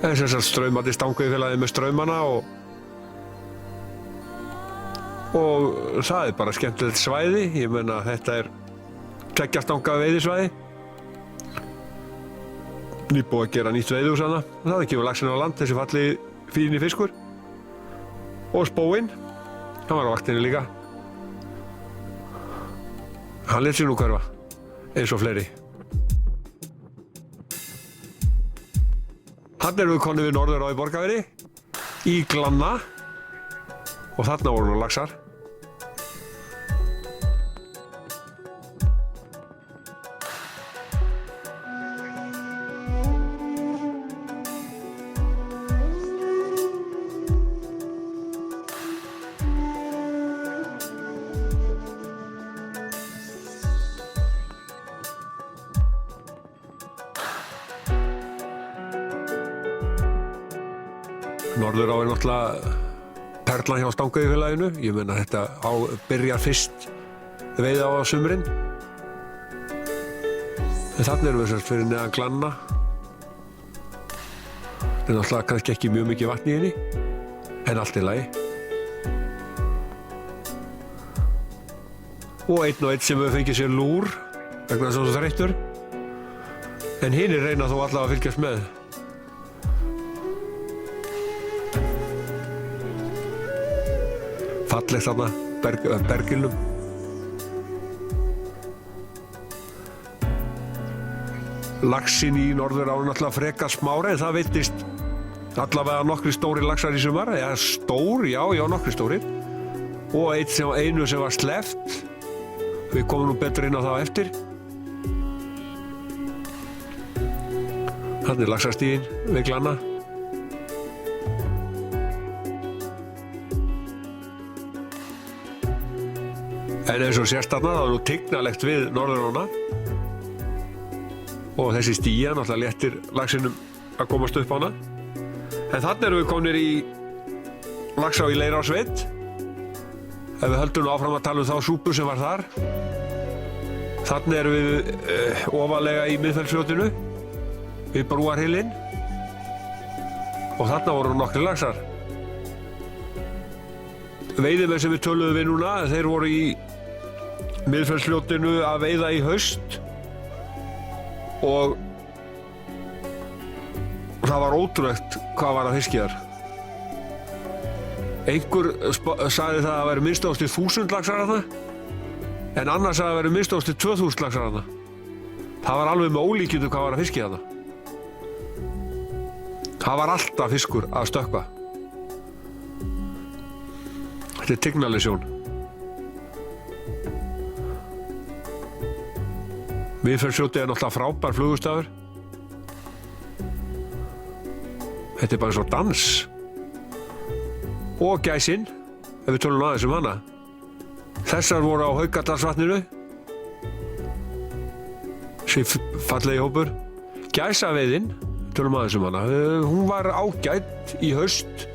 En sem sagt straumandi stangveiðifélagið með straumana og það er bara skemmtilegt svæði. Ég meina þetta er 2 stanga veiðisvæði. Nýbúið að gera nýtt veiðihús þarna. Það kemur laxinn á land, þessi fallegi fíni fiskur. Og spóinn, hann var á vaktinni líka. Hann lét sig nú hverfa, eins og fleiri. Þarna erum við konið við norður á í Borgarfirði, í Glanna og þarna voru nú laxar. Norðurá er náttúrulega perlan hjá stangveiðifélaginu. Ég meina þetta byrjar fyrst veiða á sumrin En þarna erum við sérst fyrir neðan Glanna. Það er náttúrulega kannski ekki mjög mikið vatn í henni, en allt í lagi. Og einn sem hefur fengið sér lúr, vegna þess að það þreyttur. En hinir reyna þó allavega að fylgjast með. Fallegt þarna, bergilnum. Laxinn í Norðuráni náttúrulega frekar smári, en það veittist allavega nokkri stóri laxar í sumar. Já, stór, já, nokkri stórir. Og einu sem var sleppt. Við komum nú betur inn á það eftir. Þarna er laxastíginn við Glanna. En eins og sést þarna, það er nú tignalegt við Norðurána. Og þessi stíja náttúrulega léttir laxinum að komast upp á hana. En þarna erum við komnir í Laxá í Leirársveit. Ef við höldum áfram að tala þá súpu sem var þar. Þarna erum við ofalega í Miðfellsfljótinu, við Brúarhylinn. Og þarna voru nokkrir laxar. Veiðimenn sem við töluðum við núna, þeir voru í Miðfellsfljótinu að veiða í haust. Og það var ótrúlegt hvað var að fiski þar. Einhver sagði það að væri minnst ástu 1000 laxar þarna, en annar sagði að væri minnst ástu 2000 laxar þarna. Það var alveg með ólíkindum hvað var að fiski þarna. Það var alltaf fiskur að stökkva. Þetta er tignaleg sjón. Miðfellsfljótið er náttúrulega frábær flugustafur. Þetta er bara eins og dans. Og gæsinn, ef við tölum aðeins hana. Þessar voru á Haukadalsvatninu. Þessi fallegi hópur. Gæsaveiðin, tölum aðeins hana. Hún var ágætt í haust.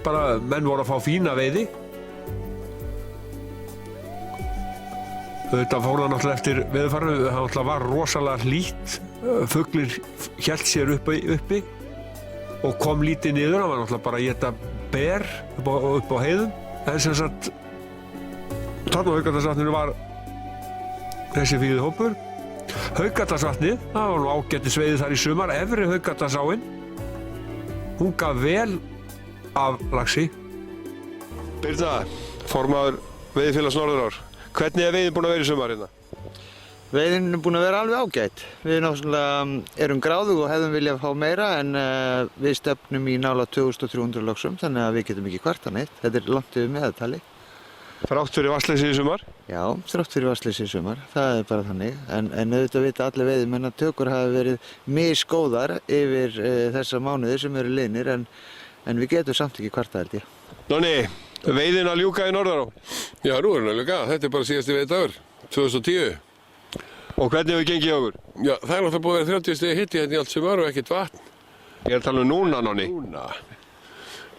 Bara menn voru að fá fína veiði. Þetta fór það náttúrulega eftir veðurfarinu, það náttúrulega var rosalega hlýtt. Fuglinn hélt sér uppi og kom lítið niður. Það var náttúrulega bara að éta ber upp á heiðum. En sem sagt, þarna á Haukadalsvatninu var þessi fíði hópur. Haukadalsvatnið, það var nú ágætis veiði þar í sumar. Efri Haukadalsáin, hún gaf vel af laxi. Birna, formaður Veiðifélags Norðurár. Hvernig er veiðin búin að vera í sumar hérna? Veiðin er búin að vera alveg ágætt. Við náttúrulega erum gráðug og hefðum viljað fá meira, en við stefnum í nála 2300 laxum, þannig að við getum ekki kvartað neitt. Þetta er langt yfir meðaltali. Þrátt fyrir vatnsleysi í sumar? Já, þrátt fyrir vatnsleysi í sumar. Það er bara þannig. En auðvitað vita allir veiðimenn að tökur hafa verið misgóðar yfir þessa mánuði sem eru liðnir, en við getum samt ekki kvartað, held ég. Nonni, veiðin að ljúka í Norðurá? Já, nú er hann að ljúka. Þetta er bara síðasti veiðdagur, 2010. Og hvernig hefur gengið okkur? Já, það er náttúrulega búið að vera 30 stigi hitti hérna í allt sumar og ekkert vatn. Ég er að tala um núna, Nonni.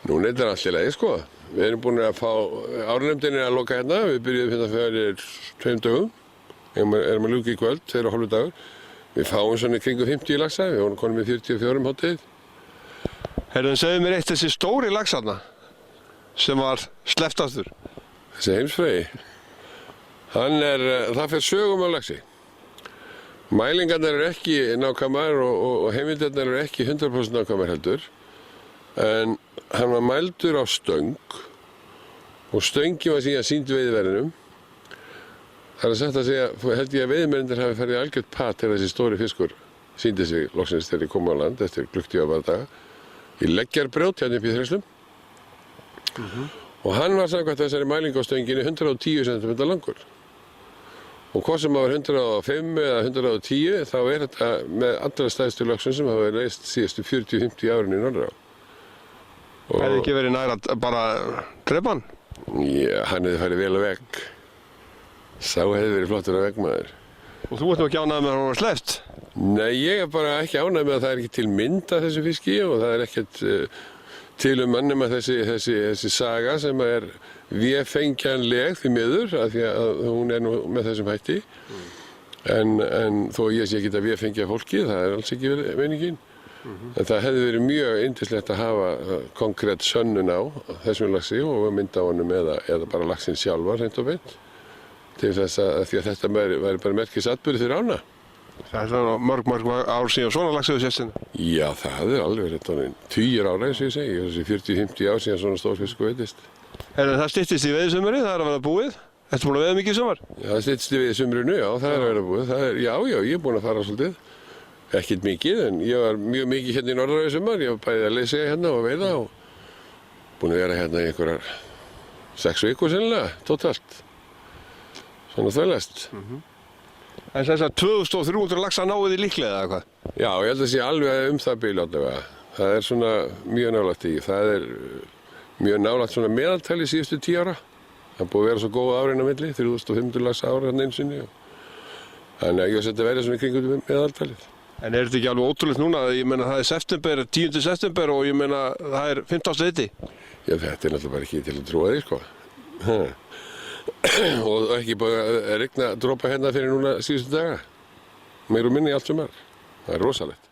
Núna er þetta allt í lagi, sko. Við erum búin að fá, árnefndin er að loka hérna. Við byrjuðum hérna fyrir 2 dögum. Erum að ljúka í kvöld, 2,5 dagur. Við fáum svona kringu 50 laxa. Við vorum konum með 44 háttegið. Herðan, segðu mér eitt, þessi stóri lax þarna sem var sleppt aftur. Þessi heimsfregi, það fer sögum af laxi. Mælingarnar eru ekki nákvæmar og heimildirnar eru ekki 100% nákvæmar heldur. En hann var mældur á stöng og stöngin var síðan sýnd veiðiverðinum. Það er sagt að segja, held ég að veiðimennir hafi farið algjört pat þegar þessi stóri fiskur sýndi sig loksins þegar ég kom á land eftir klukktíma bardaga. Í leggjarbrjót hérna upp í Þrengslum. Og hann var samkvæmt þessari mælingu á stönginni 110 cm langur. Og hvort sem það var 105 eða 110, þá er þetta með allra stærstu laxum sem hafa verið reist síðustu 40-50 árin í Norðurá. Hefði ekki verið nær að bara drepa hann? Já, hann hefði farið vel á vegg. Sá hefði verið flottur á veggmaður. Og þú ert nú ekki ánægð með að hann var sleppt? Nei, ég er bara ekki ánægð með að það er ekki til mynd af þessu fiski og það er ekkert til mannum að þessi saga sem er véfengjanleg því miður, af því að hún er nú með þessum hætti. En þó ég sé ekki að vefengja fólki, það er alls ekki meiningin. En það hefði verið mjög yndislegt að hafa konkrétt sönnun á þessum laxi og mynda á honum eða bara laxinn sjálfan hreint og beint. Til þess að því að þetta væri bara merkisatburður fyrir ána. Það er svona mörg ár síðan svona lax hefur sést hérna. Já, það er alveg rétt 20 ára eins og ég segi, þessi 40-50 ár síðan svona stór fiskur veiðist. Það styttist í veiðisumri, það er að vera búið. Ertu búin að veiða mikið í sumar? Já, það styttist í veiðisumrinu, já, það er að vera búið. Já, ég er búin að fara svolítið. Ekkert mikið, en ég var mjög mikið hérna í Norðurá í sumar. Ég var bæðið að leysa hérna og veiða og búin að vera hérna í einhverjar 6 vikur sennilega, tótalt. Svona þvæglast. En þess að 2300 laxa náðu þið líklega eða hvað? Já, ég held að sé alveg það bil allavega. Það er svona mjög nálægt í. Það er mjög nálægt svona meðaltali síðustu 10 ára. Það búið að vera svo góð árin á milli, 3500 laxa ára hérna einu sinni. Þannig að ég seti að vera svona í kringum meðaltalið. En er þetta ekki alveg ótrúlegt núna? Ég meina það er september, 10. september og ég meina það er 15. hiti. Já, þetta er náttúrulega bara ekki til að trúa því, sko. Og ekki búið að rigna dropa hérna fyrir núna síðustu daga. Meir og minni allt sumar. Það er rosalegt.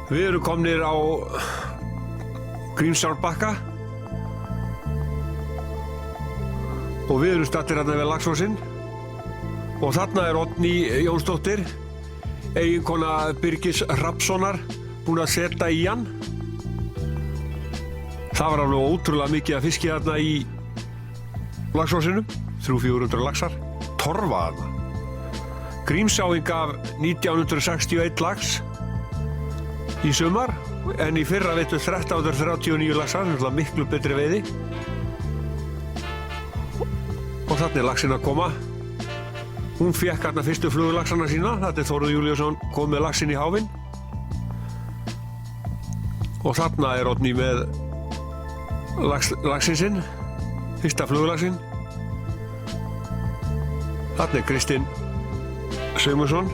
Við erum komnir á Grímsárbakka og við erum stattir hérna við Laxfossinn og þarna er Oddný Jónsdóttir, eiginkona Birgis Hrafnssonar, búin að setja í hann. Það var alveg ótrúlega mikið að fiski þarna í Laxfossinum, 300-400 laxar, torfa þarna. Grímsáin gaf 1961 lax í sumar, en í fyrra veittu 1339 laxar, það er miklu betri veiði. Og þarna er laxinn að koma. Hún fékk hérna fyrstu flugulaxana sína, þetta er Þórður Júlíusson kom með laxinn í háfinn. Og þarna er Oddný með laxinn sinn, fyrsta flugulaxinn. Þarna er Kristinn Sigmundsson,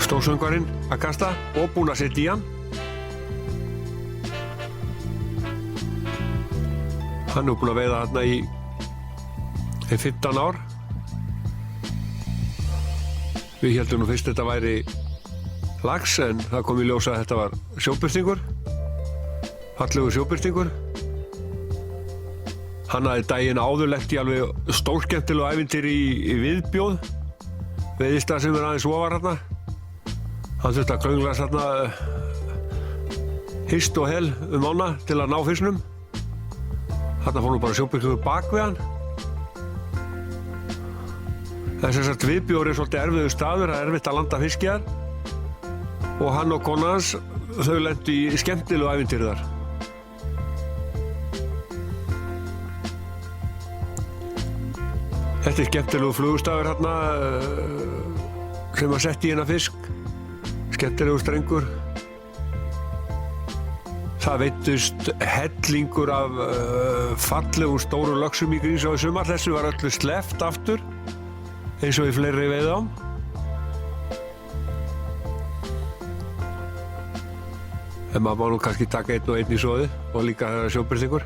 stórsöngvarinn að kasta og búinn að setja í hann. Hann er búinn að veiða hérna í 15 ár. Við héldum nú fyrst að þetta væri lax en það kom í ljós að þetta var sjóbirtingur, fallegur sjóbirtingur. Hann hafði daginn áður lent í alveg stórskemmtilegu ævintýri í Viðbjóð, veiðistað sem er aðeins ofar hérna. Hann þurfti að klönglast hérna hist og hel ána til að ná fisknum. Þarna fór nú bara sjóbirtingur bak við hann. Þess að Viðbjóður er svolítið erfiður staður, það er erfitt að landa fiski þar. Og hann og kona hans, þau lentu í skemmtilegu ævintýri þar. Þetta er skemmtilegu flugustafur hérna sem að setja í hérna fisk. Skemmtilegu strengur. Það veittust hellingur af fallegum stórum laxum í Grímsá í sumar. Þessu var öllu sleppt aftur, eins og í fleiri veiðám. En maður má nú kannski taka einn og einn í soðið og líka þeirra sjóbirtingur.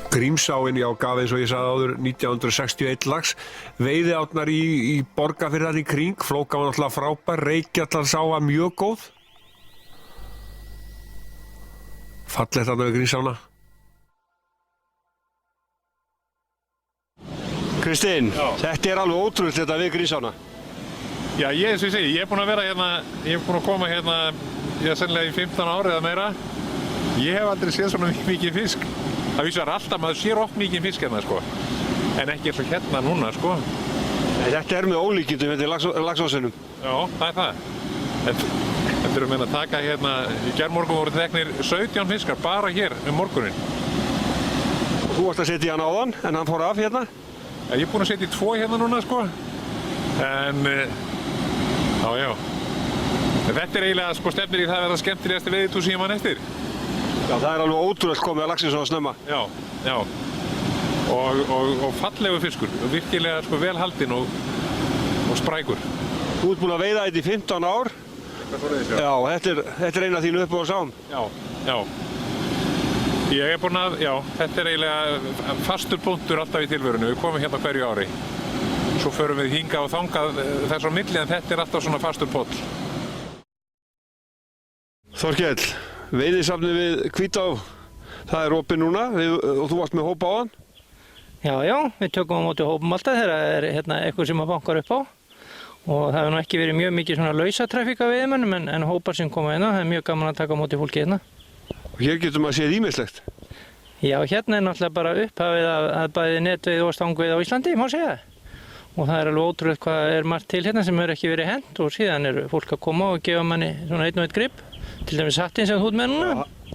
Grímsáin, já, gaf eins og ég sagði áður 1961 lax. Veiðiárnar í Borgarfirði þarna í kring, Flóka var náttúrulega frábær, Reykjallarsá var mjög góð. Fallegt þarna við Grímsána. Kristinn, þetta er alveg ótrúlegt þetta við Grímsána. Já, eins og ég segi, ég er búinn að vera hérna, ég er búinn að koma hérna, sennilega í 15 ár eða meira. Ég hef aldrei séð svona mikið fisk. Það vísar alltaf, maður sér oft mikið fisk hérna, sko. En ekki eins og hérna núna, sko. Þetta er með ólíkindum hérna í Laxfossinum. Já, það er það. Þetta eru meina að taka hérna, í gærmorgun voru teknir 17 fiskar, bara hér morguninn. Þú varst að setja í hann áðan, en hann fór af hérna? Já, ég er búinn að setja í 2 hérna núna, sko. En, já. Þetta er eiginlega, sko, stefnir í það að vera skemmtilegasti veiðitúr sem ég man eftir. Já, það er alveg ótrúlegt komið að laxinn svona snemma. Já. Og fallegu fiskur, virkilega, sko, vel haldinn og sprækur. Þú ert búinn að veiða þetta í 15 ár. Já, þetta er eina af þínu uppáhaldsám. Já. Ég er búinn að, já, þetta er eiginlega fastur punktur alltaf í tilverunni. Við komum hérna hverju ári. Svo förum við hingað og þangað þess á milli, en þetta er alltaf svona fastur póll. Þorkell, veiðisafnið við Hvítá, það er opið núna og þú varst með hópa á hann? Já, við tökum á móti hópum alltaf þegar það er eitthvað sem að bankar upp á. Og það hefur nú ekki verið mjög mikið svona lausatrafík af veiðimönnum en hópar sem koma hérna, það er mjög gaman að taka á móti fólki hérna. Og hér getur maður séð ýmislegt? Já, hérna er náttúrulega bara upphafið að bæði netveið og stangveið á Íslandi, má segja. Og það er alveg ótrúlegt hvað er margt til hérna sem hefur ekki verið hent og síðan eru fólk að koma og gefa manni svona einn og einn grip. Til dæmis hattinn sem þú ert með núna.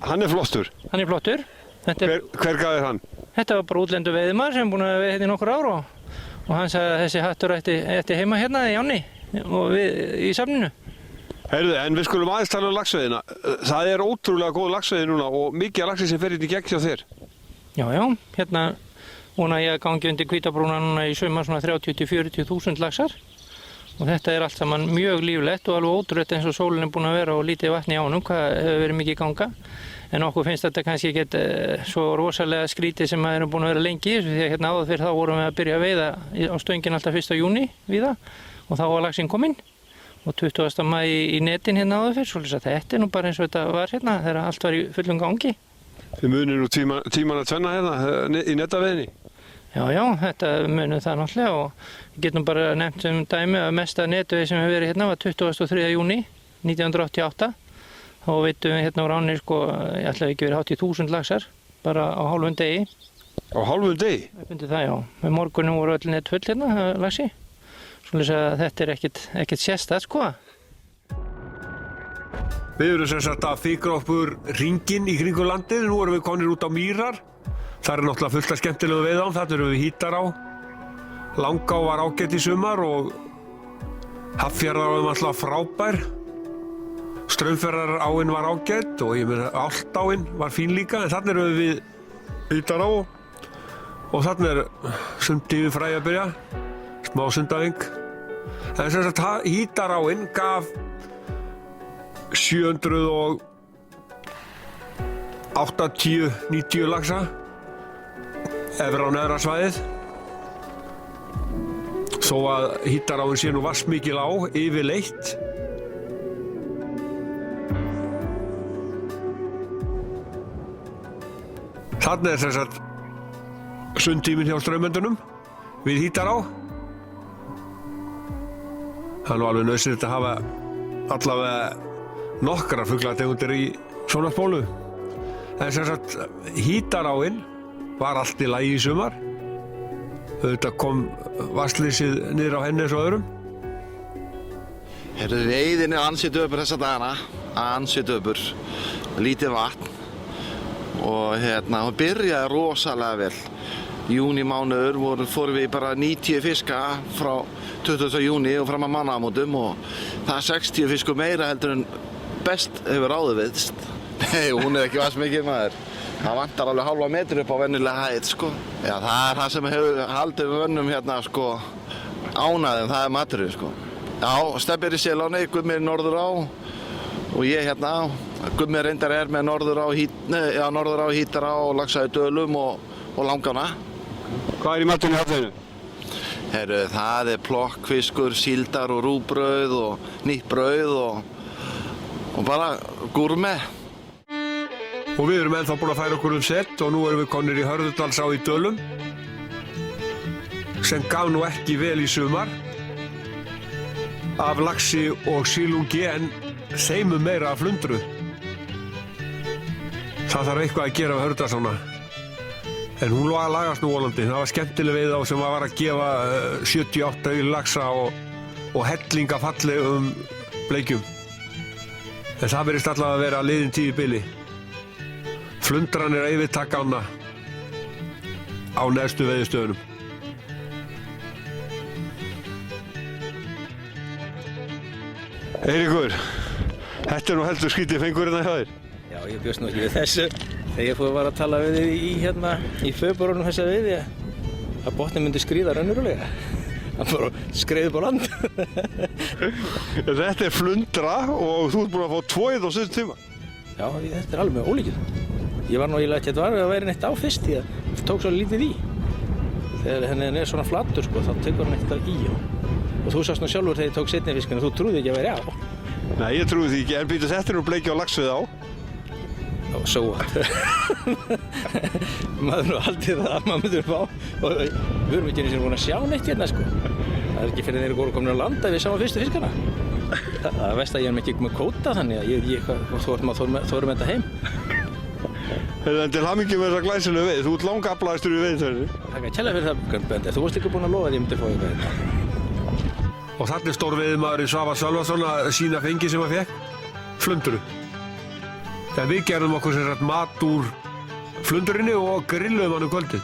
Hann er flottur? Hann er flottur. Hver gaf þér hann? Þetta var bara útlendur veiðimaður sem er búinn að veiða hérna í nokkur ár og hann sagði að þessi hattur ætti heima hérna í ánni og við í safninu. Heyrðu, en við skulum aðeins tala um laxveiðina. Það er ótrúlega góð laxveiði núna og mikið af laxi sem fer hérna í gegn hjá þér. Já, hérna vona ég að gangi undir Hvítabrúna núna í sumar svona 30–40 þúsund laxar og þetta er allt saman mjög líflegt og alveg ótrúlegt eins og sólin er búin að vera og lítið vatn í ánum, hvað hefur verið mikið í ganga. En okkur finnst þetta kannski ekkert svo rosalega skrítið sem við erum búin að vera lengi í þessu því að hérna áður fyrir þá vorum við að byrja að veiða á stöngin alltaf 1. júní víða og þá var laxinn kominn og 20. maí í netin hérna áður fyrir, svolítið að þetta er nú bara eins og þetta var hérna þegar allt var í fullum gangi. Þið munir nú tíman að tvenna hérna í netaveiðinni? Já, þetta munum það náttúrulega og við getum bara nefnt sem dæmi að mesta netveið sem hefur verið hérna var 23. júní 1988. Þá veitum við hérna á ránni ég ætla ekki verið hátt í 1000 laxar bara á hálfum degi. Á hálfum degi? Upp undir það, já. Með morgunum voru öll net full hérna, laxi. Svolítið að þetta er ekkert sérstætt, sko. Við erum sem sagt að fikra okkur hringinn í kringum landið. Nú erum við komnir út á Mýrar. Það er náttúrulega fullt af skemmtilegu veiðám. Þarna erum við Hítará. Langá var ágætt í sumar og Hafnfjarðará var alltaf frábær. Straumfjarðaráin var ágætt og ég meina Álftáin var fín líka, en þarna erum við Hítará og þarna er sundið við fræði að byrja, smá sundaving. En sem sagt Hítaráin gaf 780–90 laxa efra á neðra svæðið. Þó að Hítaráin sé nú vatnsmikil á yfirleitt. Þarna er sem sagt sundtíminn hjá straumöndunum við Hítará. Það er nú alveg nauðsynlegt að hafa allavega nokkrar fuglategundir í svona spólu. En sem sagt Hítaráin var allt í lagi í sumar. Auðvitað kom vatnsleysið niður á henni eins og öðrum. Veiðin er ansið döpur þessa dagana, ansið döpur, lítið vatn. Og hún byrjaði rosalega vel. Júnímánuður fórum við bara 90 fiska frá 20. júní og fram að mánaðamótum og það er 60 fiskur meira heldur en best hefur áður viðst. Nei, hún er ekki vatnsmikil maður. Það vantar alveg hálfa metri upp á venjulega hæð, sko. Já, það er það sem hefur haldið við mönnum ánægðum, það er maturinn, sko. Já, Stebbi er í Selánni, Gummi er Norðurá og ég Gummi reyndar er með Norðurá, Hítará og Laxa í Dölum og Langána. Hvað er í maturinn í hafninu? Það er plokkfiskur, síldar og rúgbrauð og nýtt brauð og bara gúrme. Og við erum ennþá búin að færa okkur set og nú erum við komnir í Hörðudalsá í Dölum sem gaf nú ekki vel í sumar af laxi og sílungi en þeim meira af flundru. Það þarf eitthvað að gera við Hörðudalsána. En hún lagast nú vonandi. Það var skemmtileg veiða sem var að gefa 78 laxa og hellinga fallegum bleikjum. En það verðist allavega að vera liðin tíð í bili. Flundran er að yfirtaka ána á neðstu veiðistöðunum. Eiríkur, þetta er nú heldur skrítið fengur hérna hjá þér. Já, ég bjóst nú ekki við þessu. Þegar ég var að tala við þig í febrúarnum þessa veiði að botninn myndi skríða raunverulega. Það bara skreiði upp á land. Þetta er flundra og þú ert búin að fá 2 á síðustu tíma. Já, þetta er alveg með ólíkið. Ég var nú eiginlega ekkert var að væri neitt á fyrst því að það tók svo lítið í. Þegar henni er svona flatur sko, þá tekur hann eitthvað í. Og þú sást nú sjálfur þegar ég tók seinni fiskinn og þú trúði ekki að væri á. Nei, ég trúi því ekki, en býtu þetta nú bleiki á laxvið á. Já, so what? Maður nú haldið það að maður myndir fá. Og við erum ekki einu sinni búin að sjá neitt hérna sko. Það er ekki fyrir þeir eru komin að landa ef við sáum fyrstu fiskana. Það veist að ég er ekki með kvóta þannig að þú erum þetta heim. En til hamingju með þessa glæsilegu veiði, þú ert langaflaðastur í veiðiferðinni. Takk að kærlega fyrir það, Bendi. Þú varst líka búinn að lofa að ég myndi fá eitthvað hérna. Og þarna er stórveiðimaðurinn Svavar Sölvason að sína fengi sem hann fékk, flunduru. Þegar við gerðum okkur sem sagt mat úr flundurinni og grilluðum hann kvöldið.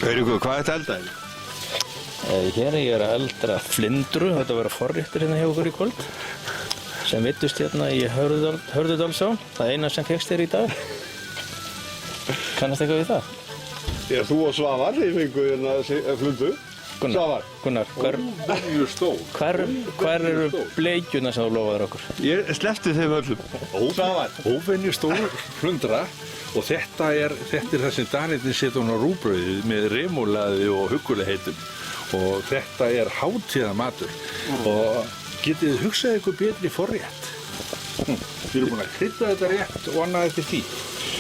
Eiríkur, hvað er þetta eldaðið? Hér er að eldra flindru, þetta verður forréttur hérna hjá okkur í kvöld. Sem veiddust hérna í Hörðudalsá, það eina sem fékkst þér í dag. Kannast eitthvað við það? Já, þú og Svavar, þið fengu hérna flundu. Svavar. Gunnar, hver eru bleikjuna sem þú lofaðir okkur? Ég sleppti þeim öllum. Svavar. Óvenju stór flundra og þetta er það sem Danirnir setja hún á rúgbrauðið með remúlaði og hugguleheitum. Og þetta er hátíðamatur. Og getið þið hugsað ykkur betri forrétt? Við erum búin að krydda þetta rétt og annað eftir því.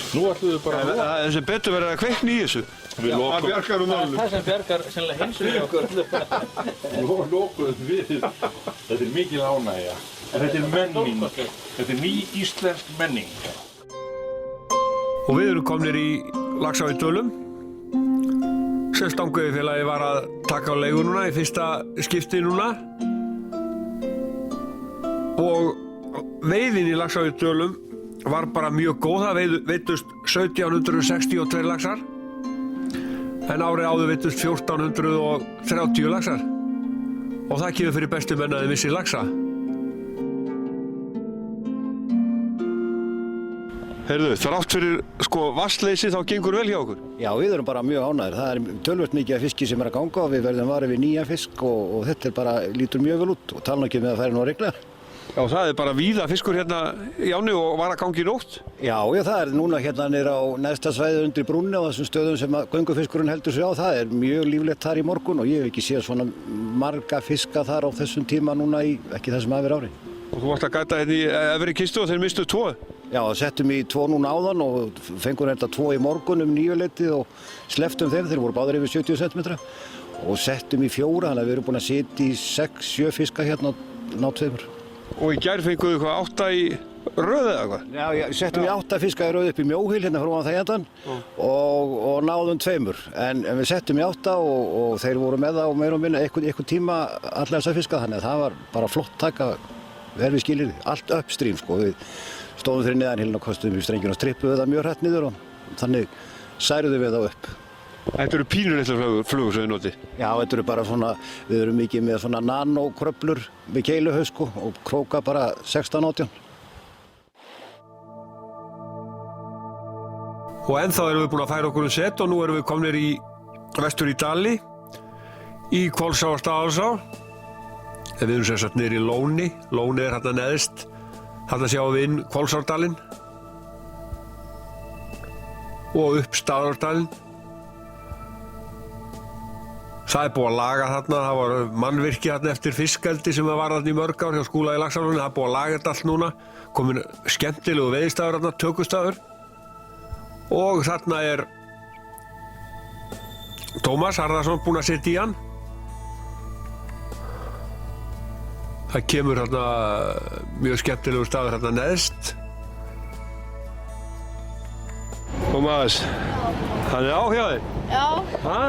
Nú ætlum við bara að loka. Það sem betur verið að kveikna í þessu. Það bjargar málum. Það sem bjargar sennilega heilsunni í okkur. Lokuðum við. Þetta er mikil ánægja. En þetta er menning. Þetta er ný íslensk menning. Og við erum komnir í Laxá í Dölum. Sem Stangaveiðifélagið var að taka á leigu núna í fyrsta skipti núna. Og veiðin í Laxá í Dölum var bara mjög góð. Það veiddust 1762 laxar. En árið áður veiddust 1430 laxar. Og það kemur fyrir bestu menn að þið missi laxa. Heyrðu, þrátt fyrir vatnsleysi þá gengur vel hjá okkur? Já, við erum bara mjög ánægðir. Það er töluvert mikið af fiski sem er að ganga og við verðum varið við nýjan fisk og þetta er bara, lítur mjög vel út og tala ekki með að færa nú að regla. Já, það er bara víða fiskur hérna í ánni og var að gangi í nótt? Já, það er núna hérna nýra á neðsta svæði undir brúnni á þessum stöðum sem göngufiskurinn heldur sig á. Það er mjög líflegt þar í morgun og ég hef ekki séð svona marga fiska þar á þessum tíma núna í ekki þessum aðver ári. Og þú varst að gæta hérna í efri kistu og þeir mistu 2? Já, settum í 2 núna áðan og fengum þetta 2 í morgun 9-leytið og slepptum þeim, þeir voru báðir yfir 70 cm og settum í 4, þannig að við erum búin að setja í 6-7 fiska hérna ná 2. Og í gær fenguðu hvað 8 í röð eða hvað? Já, settum í 8 fiska í röð upp í Mjóhýl hérna frá Þægjandan og náðum 2. En við settum í 8 og þeir voru með það og meira og minna einhvern tíma allar þessar fiska, þannig að það var bara flott taka við skilirði, allt uppstrím sko. Við stóðum fyrir neðan hylinn og kostum við strengjuna og strippuðu það mjög hrætt niður og þannig særuðum við það upp. Þetta eru pínulitlar flugur sem þið notið? Já, þetta eru bara svona, við erum mikið með svona nanókröflur með keiluhaus sko og króka bara 16-18. Og ennþá erum við búin að færa okkur set og nú erum við komnir í vestur í Dali, í Hvolsá og Staðarsá. Við erum sem sagt niður í Lóni, Lóni er hérna neðst, hérna sjáum við inn Hvolsárdalinn og upp Staðarsdalinn. Það er búið að laga þarna, það var mannvirki þarna eftir fiskeldi sem var þarna í mörg ár hjá Skúla í Laxalóni, það er búið að laga þetta allt núna, komin skemmtilegu veiðistafur þarna, tökustafur og þarna er Tómas Harðarsson búinn að setja í hann. Það kemur þarna mjög skemmtilegu stafur þarna neðst. Tómas, hann er á hjá þig? Já. Hæ?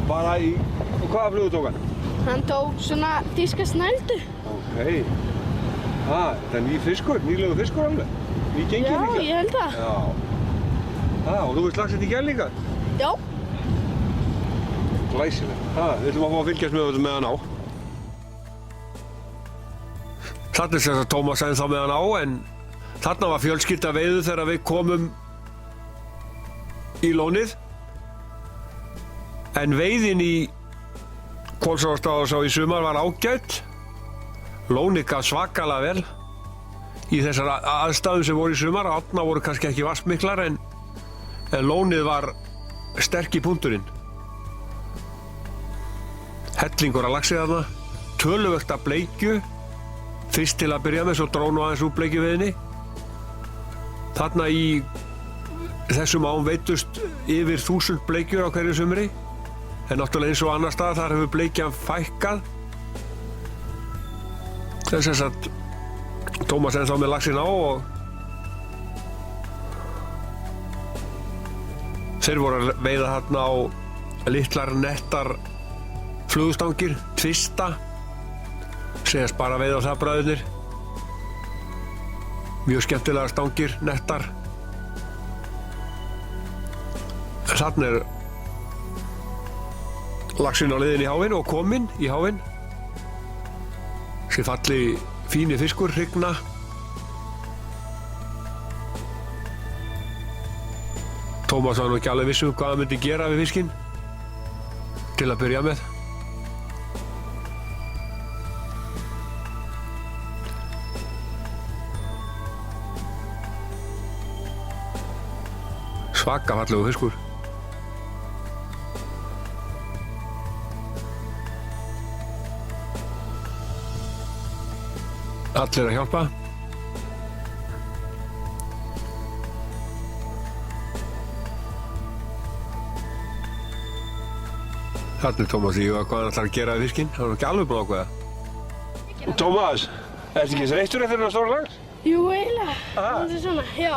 Bara í, og hvaða flugu tók hann? Hann tók svona þýska snældu. Ókei. Þetta er ný fiskur, nýlegu fiskur alveg? Ný gengið líka? Já, ég held það. Já. Og þú veist lagsett í gær líka? Já. Glæsilegt. Við ætlum að fá að fylgjast með þetta með hann á. Þarna er sem sagt Tómas ennþá með hann á en þarna var fjölskylda veiðu þegar við komum í Lónið. En veiðin í Hvolsá og Staðarsá í sumar var ágætt. Lónið gaf svakalega vel. í þessar aðstæðum sem voru í sumar. Árnar voru kannski ekki vatnsmiklar en lónið var sterk í punkturinn. Hellingur að laxi þarna, töluvert af bleikju, fyrst til að byrja með, svo dró nú aðeins úr bleikjuveiðinni. Þarna í þessum ám veitust yfir 1000 bleikjur á hverju sumri, en náttúrulega eins og annar stað þar hefur bleikjan fækkað. Þess að Tómas ennþá með laxinn á og þeir voru að veiða þarna á litlar nettar flugustangir, tvista, segjast bara veiða á það bræðurnir. Mjög skemmtilega stangir, nettar. Þarna laxinn á leiðin í hávinn og kominn í hávinn. Sér falli fíni fiskur, hrygna. Tómas var nú ekki alveg viss hvað hann myndi gera við fiskinn til að byrja með. Svaka fallegu fiskur. Allir að hjálpa. Þarna Tómas í hvað hann ætlar að gera við fiskinn. Hann var ekki alveg búinn að ákveða. Tómas, ertu ekki þreyttur eftir þennan stóra lax? Jú, eiginlega. Það er svona, já.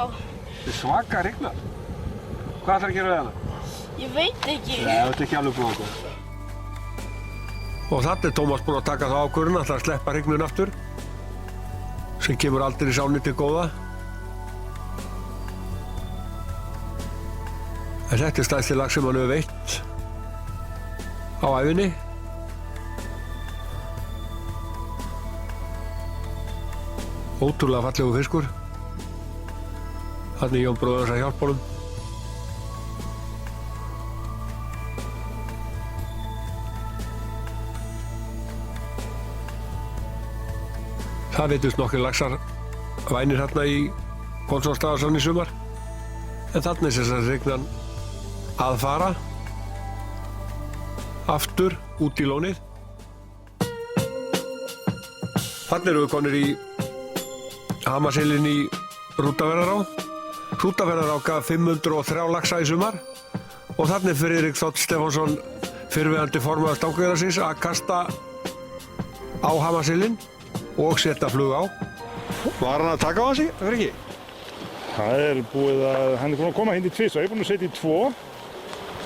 Þetta er svaka hrygna. Hvað ætlar að gera við hana? Ég veit ekki. Nei, þetta er ekki alveg búinn að ákveða. Og þarna Tómas búinn að taka þá ákvörðun, ætlar að sleppa hrygnun aftur, sem kemur aldrei í sáni til góða. En þetta er stærsti lax sem hann hefur veitt á ævinni. Ótrúlega fallegu fiskur. Þarna er Jón bróðir hans að hjálpa honum. Það veitust nokkrir laxar vænir hérna í Pálssonastaðarsánni í sumar. En þarna er þess að hrygnan að fara aftur út í lónið. Þarna erum við konir í Hamarssilinn í Hrútaverðará. Hrútaverðará gaf 503 laxa í sumar og þarna er Friðrik Þ. Stefánsson, fyrrverandi formaður stangveiðarasins, að kasta á Hamarssilinn og setja flug á. Var hann að taka á þessi, eða ekki? Það er búið að, hann er búinn að koma hindi tvisvar, ég er búinn að setja í 2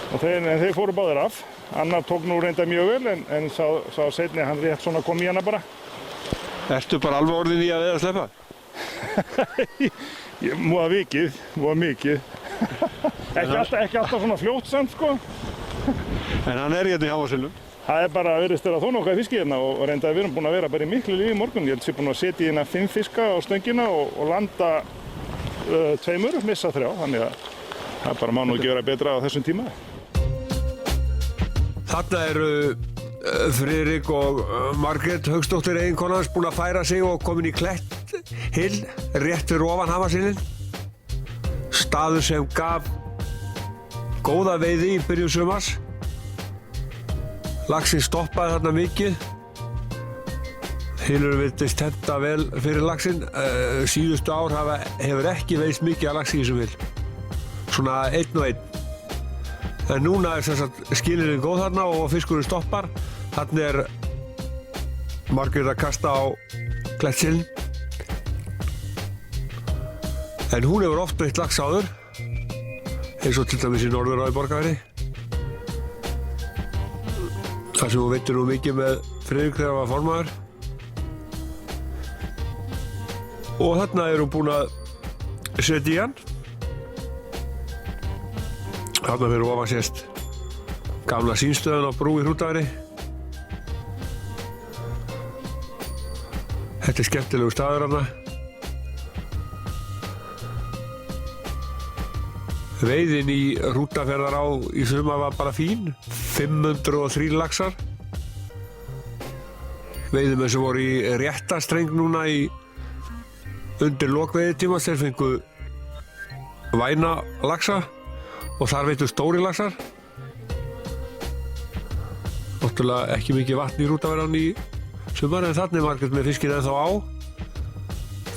og þeir fóru báðir af. Annar tók nú reynda mjög vel en sá seinni hann rétt svona kom í hana bara. Ertu bara alveg orðin í að veiða að sleppa? Múa mikið. Ekki alltaf svona fljótt samt sko. En hann er hérna í Hamarshillum? Það er bara virðist vera þó nokkað fiski hérna og reynda við erum búin að vera bara í miklu lífi í morgun. Ég held að ég er búin að setja í hérna 5 fiska á stöngina og landa 2, missa 3, þannig að það bara má nú ekki vera betra á þessum tíma. Þarna eru Friðrik og Margrét Hauksdóttir, eiginkona hans, búin að færa sig og komin í Kletthill rétt fyrir ofan Hamarssilinn. Staður sem gaf góða veiði í byrjun sumars. Laxinn stoppaði þarna mikið. Hylur virtist henta vel fyrir laxinn. Síðustu ár hefur ekki veiðst mikið af laxi í þessum hyl. Svona 1 og 1. En núna er þess að skilirinn góð þarna og fiskurinn stoppar. Þarna er Margrét að kasta á Klettshillinn. En hún hefur oft veitt lax áður, eins og til dæmis í Norðurá í Borgarfirði. Það sem hún veitir nú mikið með Friðrik þegar hann var formaður. Og þarna er hún búin að setja í hann. Þarna fyrir ofan sést gamla sínstöðin á brú í Hrútafirði. Þetta er skemmtilegu staður þarna. Veiðin í Hrútafjarðará í sumar var bara fín. 503 laxar. Veiðimenn sem voru í réttastreng núna í undir lok veiðitímans þeir fengu væna laxa og þar veitu stóri laxar. Náttúrulega ekki mikið vatn í Hrútaverjan í sumar en þarna margir með fiskinn ennþá á.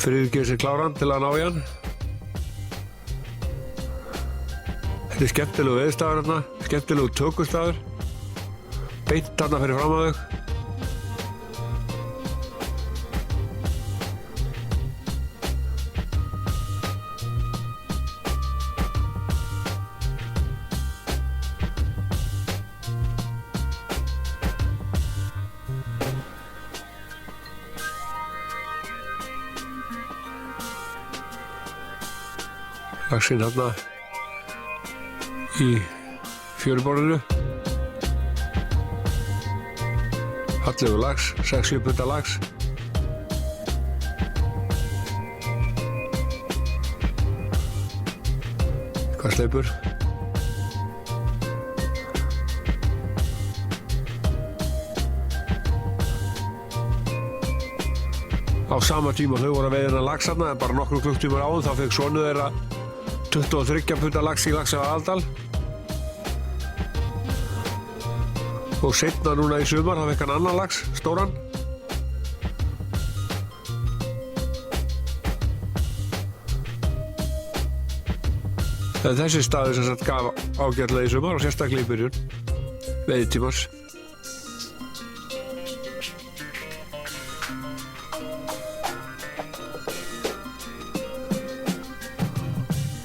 Friðgeir sér kláran til að ná í hann. Þetta er skemmtilegu veiðistafur hérna, skemmtilegu tökustafur. Beint þarna fyrir fram að þau. Laxinn hérna í fjöruborðinu. Fallegur lax, 6-7 punda lax. Hvað sleipur? Á sama tíma þau voru að veiða þennan lax þarna, en bara nokkrum klukktímar áðan þá fekk sonur þeirra 23 punda lax í Laxá Aðaldal. Og seinna núna í sumar þá fekk hann annan lax, stóran. En þessi staður sem sagt gaf ágætlega í sumar og sérstaklega í byrjun veiðitímans.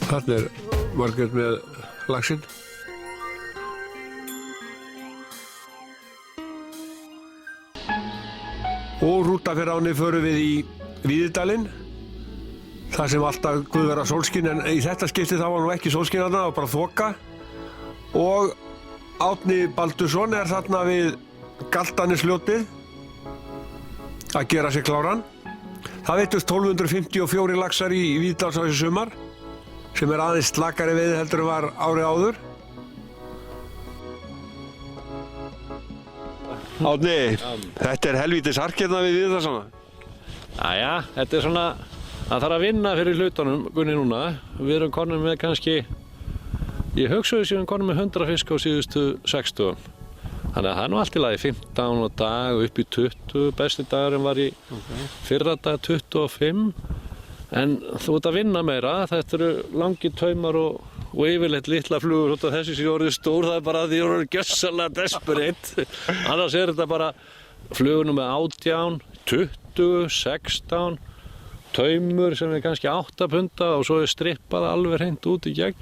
Þarna er Margrét með laxinn. Og Hrútafjarðaránni förum við í Víðidalinn. Það sem alltaf guðvera sólskinn, en í þetta skipti þá var nú ekki sólskinn þarna, það var bara þoka. Og Árni Baldursson er þarna við Galtanesfljótið að gera sér kláran. Það veittust 1254 laxar í Víðidalsá í sumar, sem er aðeins slakari veiði heldur en var árið áður. Árni, þetta er helvítis hark hérna við Víðidalsá. Jæja, þetta er svona, það þarf að vinna fyrir hlutunum, Gunni núna. Við erum konum með kannski, ég hugsaði sem við konum með 100 fisk á síðustu 60. Þannig að það er nú allt í lagi 15 á dag upp í 20, besti dagurinn var í fyrra dag 25. En þú ert að vinna meira, þetta eru langir taumar og yfirleitt litla flugur út af þessi sem orðið stór, það er bara að því að orðið gjössalega desperate. Annars er þetta bara flugur með 18, 20, 16, taumur sem er kannski 8 punda og svo er strippað alveg hreint út í gegn.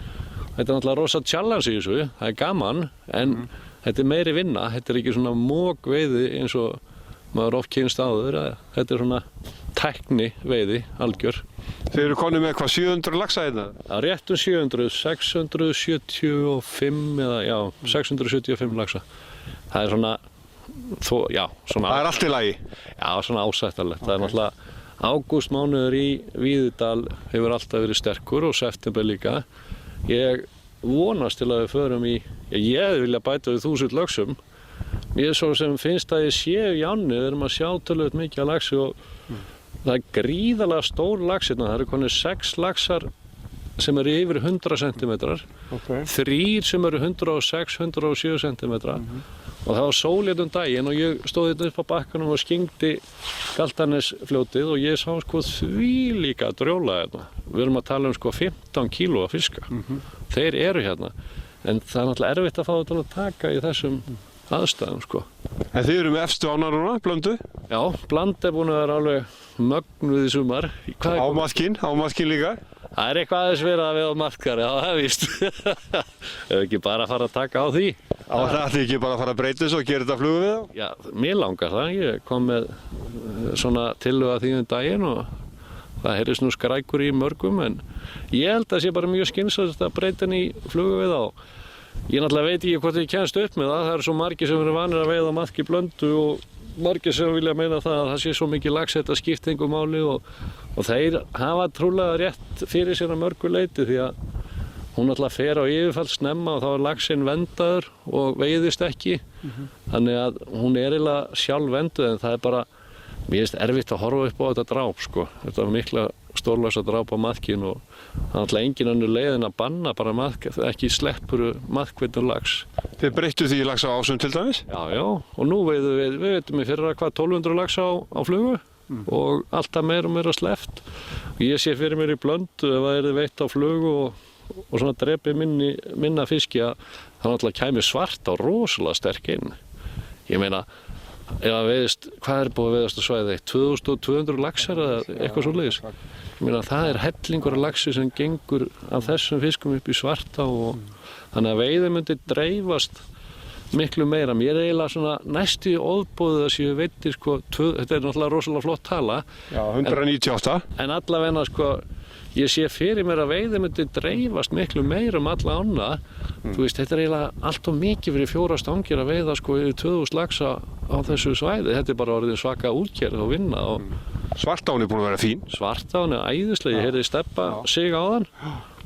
Þetta er náttúrulega rosa challenge í þessu, það er gaman, en þetta er meiri vinna, þetta er ekki svona mókveiði eins og maður oft kynst áður, þetta er svona tækni veiði, algjör. Þið eru konið með hvað, 700 laxa hérna? Já, rétt 700, 675 eða já, 675 laxa. Það er svona, já, svona... Það er allt í lagi? Já, svona ásættanlegt. Það er náttúrulega ágústmánuður í Víðidal hefur alltaf verið sterkur og september líka. Ég vonast til að við förum í, ég hefði viljað bæta við 1000 laxum. Mér svo sem finnst að ég sé í ánni, við erum að sjá tölvöld mikið af laxi og það er gríðarlega stór lax hérna. Það eru konið 6 laxar sem eru yfir 100 cm, 3 sem eru 106-107 cm og það var sól hérna daginn og ég stóð hérna upp á bakkanum og skingdi Galtanesfljótið og ég sá sko þvílíka drjóla hérna. Við erum að tala um sko 15 kíló af fiska. Þeir eru hérna, en það er náttúrulega erfitt að fá þetta að taka í þessum aðstæðum sko. En þið eru með efstu ána núna, Blöndu? Já, Blönd er búin að vera alveg mögnuð í sumar. Ámaskinn líka? Það er eitthvað aðeins verið að við á markari, já það er víst. Ef ekki bara að fara að taka á því. Það ætti ekki bara að fara að breyta þessu og gera þetta flugu við þá? Já, mér langar það. Ég kom með svona tillögu að því daginn og það heyrðist nú skrækur í mörgum, en ég held að það sé bara mjög skynsamlegt að breyta henni í flugu við þá. Ég náttúrulega veit ekki hvort ég kemst upp með það. Það eru svo margir sem eru vanir að veiða maðk í Blöndu og margir sem vilja meina það að það sé svo mikið lax þetta skipti engu máli og þeir hafa trúlega rétt fyrir sér að mörgu leyti því að hún náttúrulega fer á yfirfall snemma og þá er laxinn vendaður og veiðist ekki. Þannig að hún er eiginlega sjálf venduð en það er bara, mér finnst erfitt að horfa upp á þetta dráp sko. Þetta mikla stórlags að drápa maðkinn og það er alltaf engin önnur leið en að banna bara maðk, ekki sleppur maðkveitur lax. Þið breyttu því lax á ásum til dæmis? Já, og nú við veitum í fyrra 1200 lax á flugu og alltaf meira og meira sleppt. Og ég sé fyrir mér í Blöndu ef það veitt á flugu og svona drepi minna fiski að það náttúrulega kæmi svart á rosalega sterk inn. Ég meina, ef að veiðist, hvað búið að veiðast á svæði? 2200 laxar eða eitthvað svoleiðis. Ég meina, það hellingur af laxi sem gengur af þessum fiskum upp í svarta og þannig að veiði myndi dreifast miklu meira. Mér er eiginlega svona næstu í ofboðið að séu veiddir sko, þetta er náttúrulega rosalega flott tala. Já, 198. En allavega sko, ég sé fyrir mér að veiði myndi dreifast miklu meira alla ána. Þú veist, þetta er eiginlega allt of mikið fyrir 4 stangir að veiða sko yfir 2000 laxa á þessu svæði. Þetta er bara orðin svaka útgerð og vinna. Svartán er búin að vera fín. Svartán er æðislega, ég heyrði Stebba sig áðan.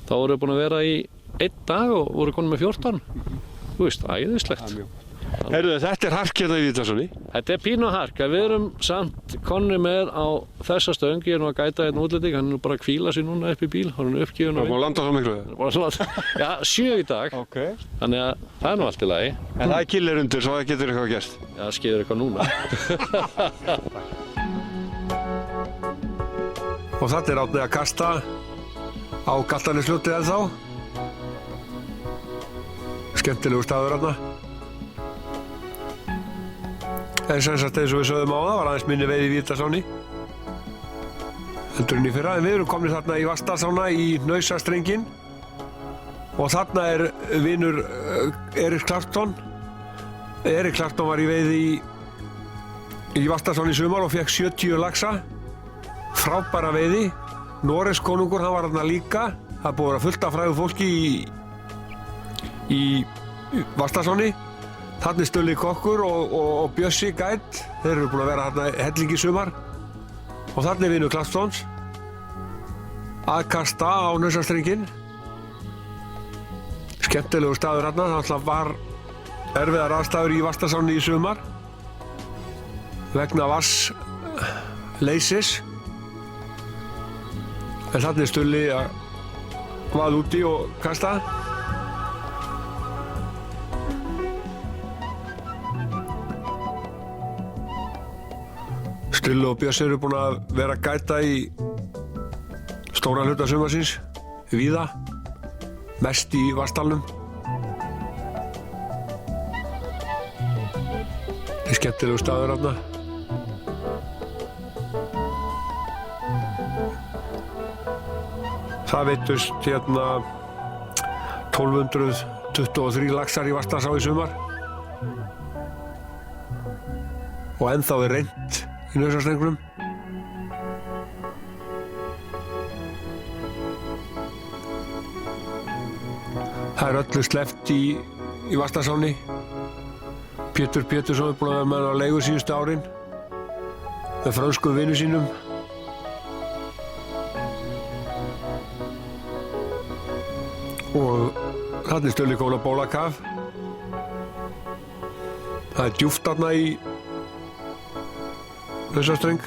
Þá voru búin að vera í 1 dag og voru konum með 14. Þú veist, æðislegt. Heyrðu, þetta er hark hérna í Víðdalsánni? Þetta er pínu hark, við erum samt konni með á þessa stöng, ég er nú að gæta hérna útlending, hann er nú bara að hvíla sig núna upp í bíl, hann er uppgifin á Það má landa svo miklu? Já, 7 í dag, þannig að það er nú allt í lagi. En það er killer undir, svo það getur eitthvað gerst? Já, það skeiður eitthvað núna. Og þetta er Árni að kasta á Galtanesfljótið ennþá. Skemmtilegu staður þarna. En sem sagt eins og við sögðum á það var aðeins minni veiði í Víðdalsáni heldur en í fyrra. En við erum komin þarna í Vatnsdalsána í Hnausastrenginn og þarna er vinur Erik Clarkson. Erik Clarkson var í veiði í Vatnsdalsáni í sumar og fekk 70 laxa. Frábæra veiði. Noregs konungur, hann var þarna líka. Það búið að vera fullt af frægu fólki í Vatnsdalsáni. Þarna er Stulli kokkur og Bjössi gædd. Þeir eru búin að vera þarna helling í sumar. Og þarna er vinur Clarksons að kasta á Hnausastrenginn. Skemmtilegu staður þarna. Það alltaf var erfiðar aðstæður í Vatnsdalsáni í sumar vegna vatnsleysis. En þarna er Stulli að vaða úti og kasta. Stulli og Bjössi eru búin að vera að gæta í stóran hluta sumarsins, víða, mest í Vatnsdalnum. Þetta er skemmtilegu staður þarna. Það veittust hérna 1223 laxar í Vatnsdalsá í sumar og ennþá er reynt í Hnausastrengnum. Það er öllu sleppt í Vatnsdalsáni. Pétur Pétursson er búinn að vera með hann á leigu síðustu árin með frönskum vinum sínum. Og þarna er Stulli komin á bólakaf. Það er djúpt þarna í Hnausastreng.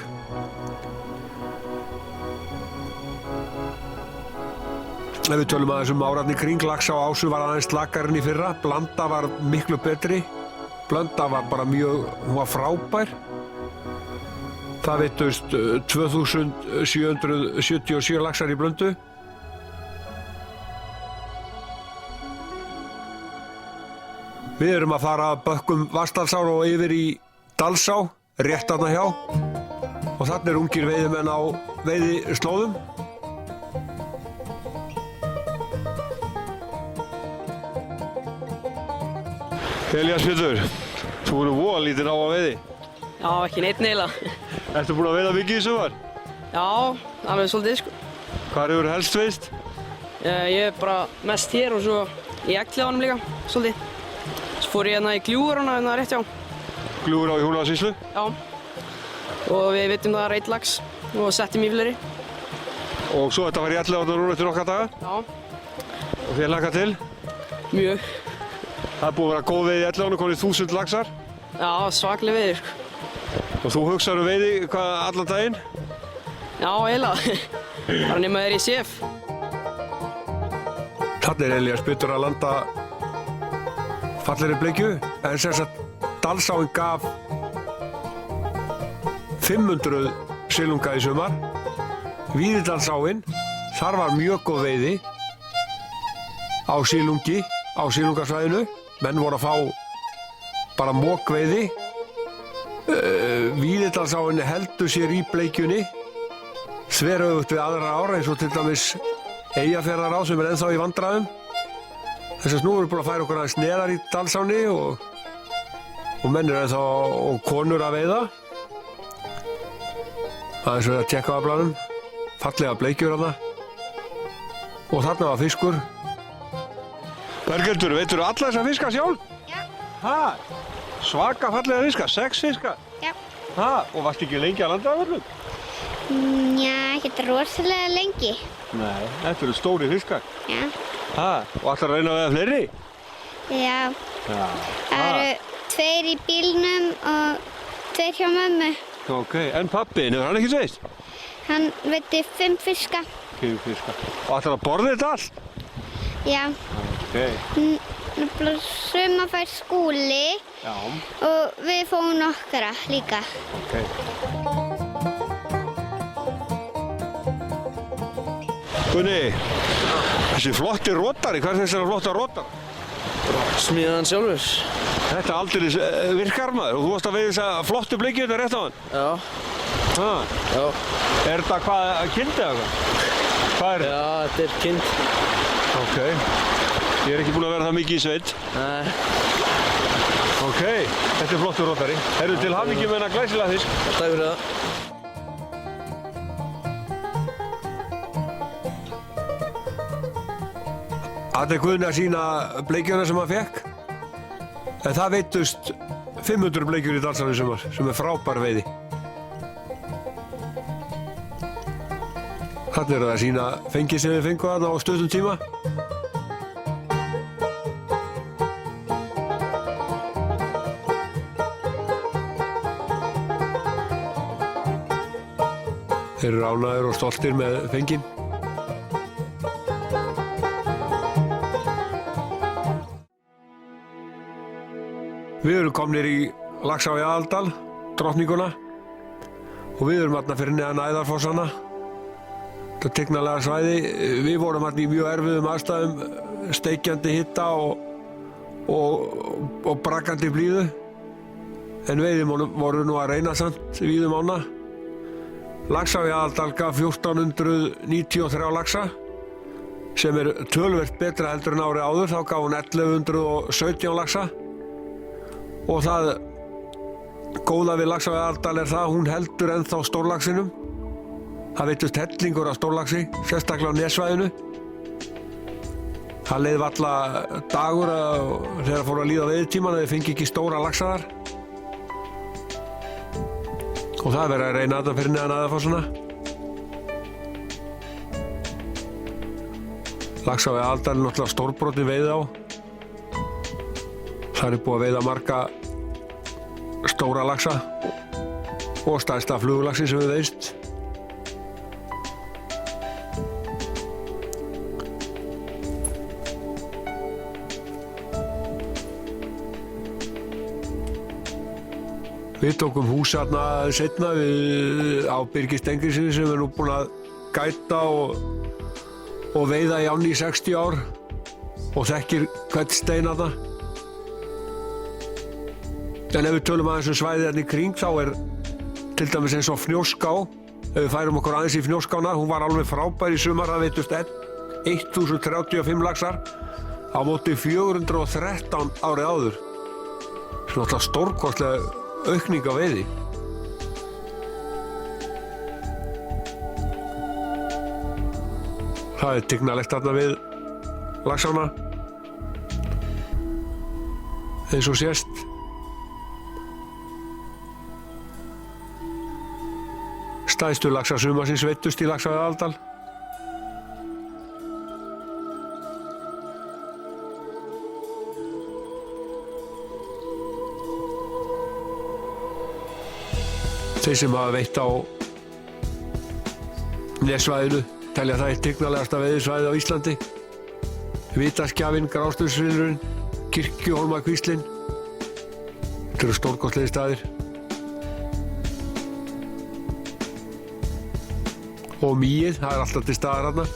Ef við tölum aðeins árarnir kring, lax á Ásu var aðeins slakarinn í fyrra. Blanda var miklu betri. Blanda var bara hún var frábær. Það veittust 2777 laxar í Blöndu. Við erum að fara bökkum Vatnsdalsár og yfir í Dalsá, rétt þarna hjá. Og þarna er ungir veiðimenn á veiðislóðum. Elías Pétur, þú voru voða lítinn á að veiði. Já, ekki neitt neila. Ertu búinn að veiða mikið í sumar? Já, alveg svolítið sko. Hvar hefur helst veiðst? Ég er bara mest hér og svo í Eggliðánum líka, svolítið. Svo fór ég hérna í Gljúfurá hérna rétt hjá. Gljúfurá í Húnavatnssýslu? Já. Og við veiddum þar 1 lax og settum í fleiri. Og svo þetta var í Elliðaárnar núna eftir nokkra daga? Já. Og þér hlakka til? Mjög. Það er búið að vera góð veiði í Elliðaárnar, komið 1000 laxar? Já, svakleg veiði sko. Og þú hugsaður veiði hvað allan daginn? Já, eiginlega. bara nema þeir í CF. Þarna Elías Pétur að landa fallegri bleikju, en sem sagt Dalsáin gaf 500 silunga í sumar. Víðidalsáin, þar var mjög góð veiði á silungi, á silungasvæðinu. Menn voru að fá bara mókveiði. Víðidalsáin heldur sér í bleikjunni, þveröfugt við aðra ára, eins og til dæmis Eyjafjarðará sem ennþá í vandræðum. Þess að nú erum við búin að færa okkur aðeins neðar í Dalsáni og menn ennþá og konur að veiða. Aðeins verið að tjekka á aflanum, fallega bleikjur þarna og þarna var fiskur. Berghildur, veitur alla þessa fiska sjálf? Já. Ha? Svaka fallega fiska, 6 fiska? Já. Ha? Og varst ekki lengi að landa af öllum? Já, ekkert rosalega lengi. Nei, þetta eru stóri fiskar. Já. Ha? Og ætlar að reyna að veiða fleiri? Já. Já. Það eru 2 í bílnum og 2 hjá mömmu. Ok, en pappin, hefur hann ekki segist? Hann veiddi 5 fiska. 5 fiska. Og ætlar að borða þetta allt? Já. Ok. Suma fær Skúli. Já. Og við fáum nokkra líka. Ok. Gunni, þessi flotti rótari, hvað er þessari flotta rótar? Smíðaðan sjálfur. Þetta aldeilis virkar maður og þú varst að veiða þessa flottu bleikju þetta rétt á hann? Já. Ha? Já. Er þetta hvað, kind eða hvað? Hvað er þetta? Já, þetta er kind. Ok. Ég er ekki búinn að vera það mikið í sveit. Nei. Ok, þetta er flottur rótari. Herru, til hamingju með hennar glæsilega fisk. Takk fyrir það. Þetta er Guðni að sýna bleikjuna sem hann fekk. En það veiddust 500 bleikjur í Dalsáni í sumar, sem er frábær veiði. Þarna eru það að sýna fengið sem við fengum þarna á stuttum tíma. Þeir eru ánægðir og stoltir með fenginn. Við erum komnir í Laxá í Aðaldal, Drottninguna, og við erum þarna fyrir neðan Æðarfossana. Þetta er tignarlega svæði. Við vorum þarna í mjög erfiðum aðstæðum, steikjandi hita og brakandi blíðu. En veiðin voru nú að reyna samt víðum ána. Laxá í Aðaldal gaf 1493 laxa, sem er töluvert betra heldur en árið áður. Þá gaf hún 1117 laxa. Og það góða við Laxá í Aðaldal er það að hún heldur ennþá stórlaxinum. Það veittust hellingur af stórlaxi, sérstaklega á Nesvæðinu. Það leið varla dagur þegar fóru að líða veiðitíman að þið fengi ekki stóra laxa þar. Og það er verið að reyna þetta fyrir neðan Æðarfossana. Laxá í Aðaldal er náttúrulega stórbrotin veiði á. Það er búið að veiða marga stóra laxa og stærsta fluglaxi sem við veist. Við tókum hús þarna seinna á Birgi Stengriðssyni sem er nú búinn að gæta og veiða í ánni í 60 ár og þekkir hvern stein þarna. En ef við tölum aðeins svæðið hérna í kring þá er til dæmis eins og Fnjóská. Ef við færum okkur aðeins í Fnjóskána, hún var alveg frábær í sumar, það veittust 1035 laxar á móti 413 árið áður. Svo náttúrulega stórkostlega aukning á veiði. Það er tignarlegt þarna við Laxána. Eins og sést. Stærstu laxar sumarsins veiddust í Laxá í Aðaldal. Þeir sem hafa veitt á Nessvæðinu, telja það eitt tignalegasta veiðisvæði á Íslandi. Vitaskjafinn, Grástuðsfylurinn, Kirkjuhólmakvíslinn. Þetta eru stórkostlegir staðir. Og mýið, það er alltaf til staðar þarna.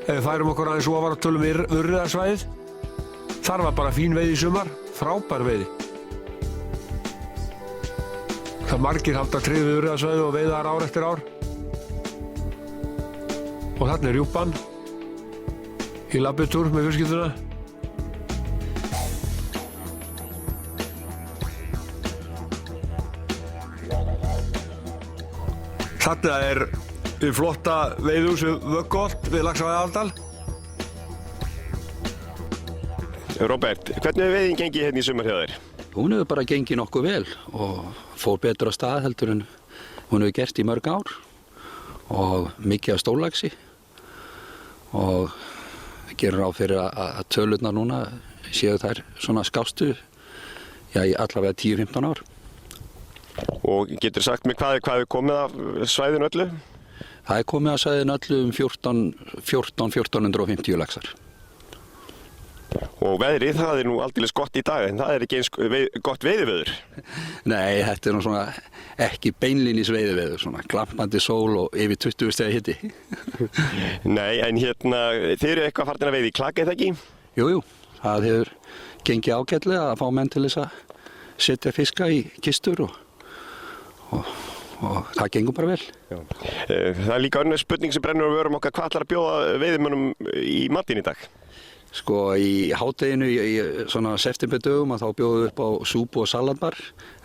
Ef við færum okkur aðeins ofar og tölum Urriðasvæðið, þar var bara fín veiði í sumar, frábær veiði. Það margir halda tryggð við Urriðasvæðið og veiða þar ár eftir ár. Og þarna er rjúpan í labbitúr með fjölskylduna. Þarna er við flotta veiðhús við Vöggoholt við Laxavæði Aðaldal. Róbert, hvernig hefur veiðin gengið hérna í sumar hjá þér? Hún hefur bara gengið nokkuð vel og fór betur á stað heldur en hún hefur gert í mörg ár og mikið af stórlaxi og gerum ráð fyrir að tölurnar núna séu þær svona skástu í allavega 10-15 ár. Og getur sagt mér hvað er komið af svæðinu öllu? Það er komið af svæðinu öllu um 1450 laxar. Og veðrið, það er nú aldeilis gott í dag, en það er ekki eins gott veiðiveður. Nei, þetta er nú svona ekki beinlínis veiðiveður, svona glampandi sól og yfir 20 stegi hiti. Nei, en hérna, þið eru eitthvað farnir að veiða í klaka, eða ekki? Jú, það hefur gengið ágætlega að fá menn til þess að setja fiska í kistur og það gengur bara vel. Já. Það er líka önnur spurning sem brennur á vörum okkar, hvað ætlar að bjóða veiðimönnum í matinn í dag? Sko í hádeginu í svona septemberdögum að þá bjóðum við upp á súpu og salatbar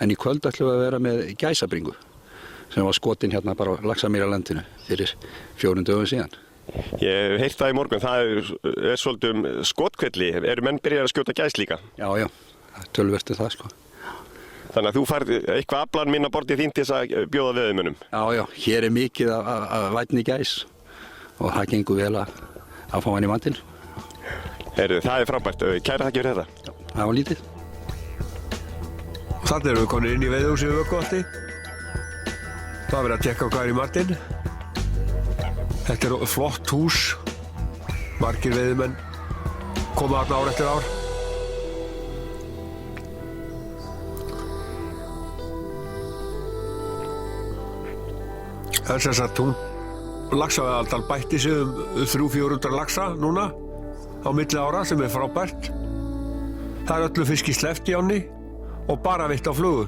en í kvöld ætlum við að vera með gæsabringu sem var skotin hérna bara á Laxamýrarlandinu fyrir 4 dögum síðan. Ég hef heyrt það í morgun, það er svolítið skotkvelli, eru menn byrjar að skjóta gæs líka? Já, töluvert er það sko. Þannig að þú færð eitthvað aflan minna bortið þín til þess að bjóða veiðimönnum? Já, hér er mikið af vænni gæs og það gengur vel að fá hann í matinn. Heyrðu, það er frábært. Kæra þakkir fyrir þetta. Já, það var lítið. Þannig erum við komin inn í veiðhúsið við Vöggoholti. Það er verið að tekka hvað er í matinn. Þetta er flott hús. Margir veiðimenn koma þarna ár eftir ár. Það er sem sagt hún. Laxavæði Aðaldal bætti sig um 300-400 laxa núna á milli ára sem er frábært. Það er öllu fiski sleppt í ánni og bara veitt á flugu.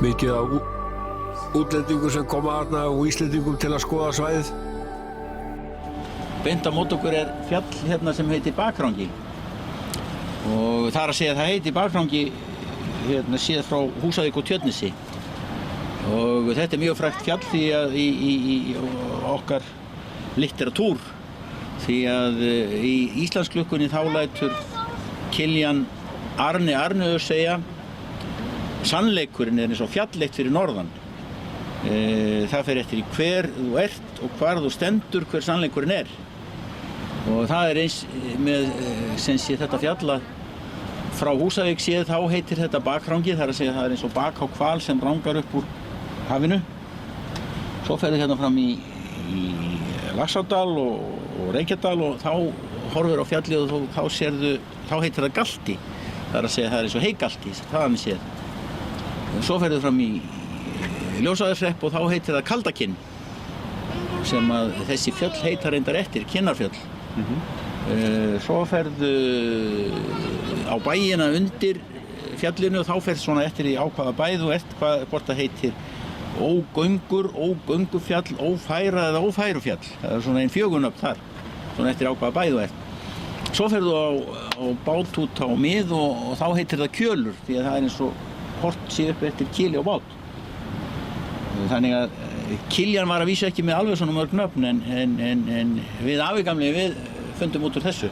Mikið af útlendingum sem koma þarna og Íslendingum til að skoða svæðið. Beint á móti okkur er fjall hérna sem heitir Bakrangi og það er að segja að það heitir Bakrangi hérna séð frá Húsavík og Tjörnesi. Og þetta er mjög frægt fjall því að í okkar litteratúr því að í Íslandsklukkunni þá lætur Kiljan Arnöður segja sannleikurinn er eins og fjalleitt fyrir norðan. Það fer eftir í hver þú ert og hvar þú stendur hver sannleikurinn er. Og það er eins með sem sé þetta fjalla frá Húsavík séð þá heitir þetta Bakrangi, það er að segja það er eins og bak á hval sem rangar upp úr hafinu. Svo ferðu hérna fram í Laxárdal og Reykjadal og þá horfir á fjallið og þá heitir það Galti. Það er að segja það er eins og Heigalti, þaðan er séð. Svo ferðu fram í Ljósavatnshrepp og þá heitir það Kaldakinn sem að þessi fjöll heita reyndar eftir, Kinnarfjöll. Svo ferðu á bæina undir fjallinu og þá ferð svona eftir í ákvaða bæð og hvort það heitir Ógöngur, Ógöngufjall, Ófæra eða Ófærufjall. Það er svona 4 nöfn þar, svona eftir ákvaða bæð og eftir. Svo ferðu á bát út á mið og þá heitir það Kjölur því að það er eins og hort sé upp eftir kili og bát. Þannig að Kiljan var að vísa ekki með alveg svona mörg nöfn en við afigamli við fundum út úr þessu.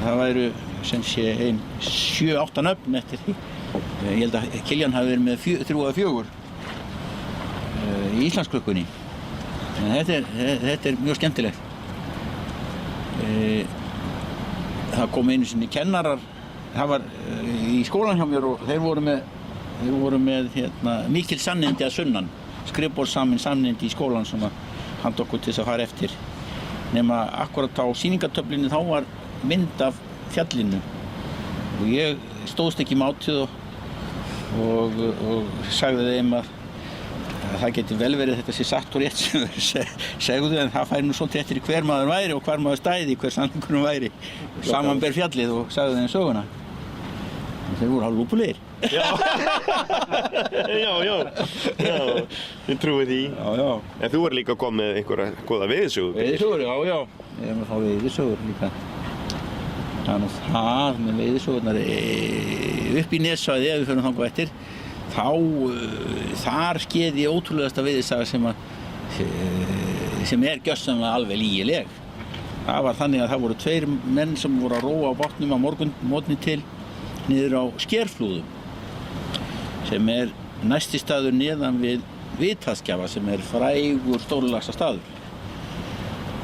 Það væru sem sé 7-8 nöfn eftir því. Ég held að Kiljan hafi verið með 3 eða 4 í Íslandsklukkunni. En þetta er mjög skemmtilegt. Það kom einu sinni kennarar það var í skólan hjá mér og þeir voru með mikil sannindi að sunnan, skrifborðssamin sannindi í skólan sem handa okkur til þess að fara eftir. Nema akkurat á sýningartöflunni þá var mynd af fjallinu og ég stóðst ekki mátið og sagði þeim að það geti vel verið þetta sé satt og rétt sem þeir segðu, en það færi nú svolítið eftir hver maður væri og hvar maður stæði, hver sannleikurinn væri. Samanber fjallið og sagði þeim söguna. Og þeir voru hálf lúpulegir. Já, ég trúi því. Já. En þú er líka komið með einhverja góða veiðisögur. Veiðisögur, já. Ég er með að fá veiðisögur líka. Það er nú það með veiðisögurnar upp í Nessvæði, ef við förum þangað eftir. Þar skeði ótrúlegasta veiðisaga sem er gjörsamlega alveg lygileg. Það var þannig að það voru 2 menn sem voru að róa á bátnum á morgni til niður á Skerflúðum, sem er næsti staður neðan við Vitaskjafa, sem er frægur stórlaxa staður.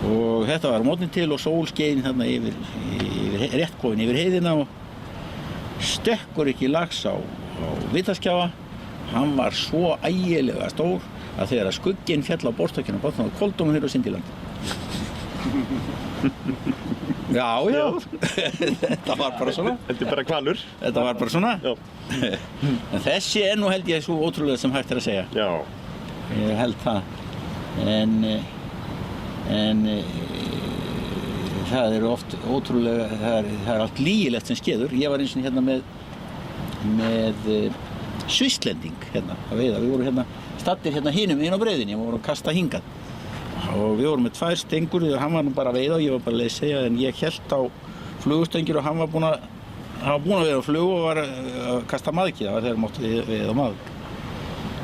Og þetta var morgni til og sól skein þarna rétt komin yfir heiðina og stekkur ekki lax á Vitaskjafa. Hann var svo ægilega stór að þegar skugginn féll á borðstokkinn á bátnum og koldónum hér á Syndiland. Já. Þetta var bara svona. Þetta er bara hvalur. Þetta var bara svona. Já. En þessi er nú held ég svo ótrúlega sem hægt er að segja. Já. Ég held það. En það eru oft ótrúlega, það er allt lygilegt sem skeður. Ég var eins og hérna með svisslending hérna að veiða. Við vorum staddir hinum inn á breiðinni og vorum að kasta hingað. Og við vorum með 2 stengur og hann var nú bara að veiða og ég var bara að segja, en ég hélt á flugustöngir og hann var búinn að vera á flug og var að kasta maðki. Það var þegar mátti veiða maðk.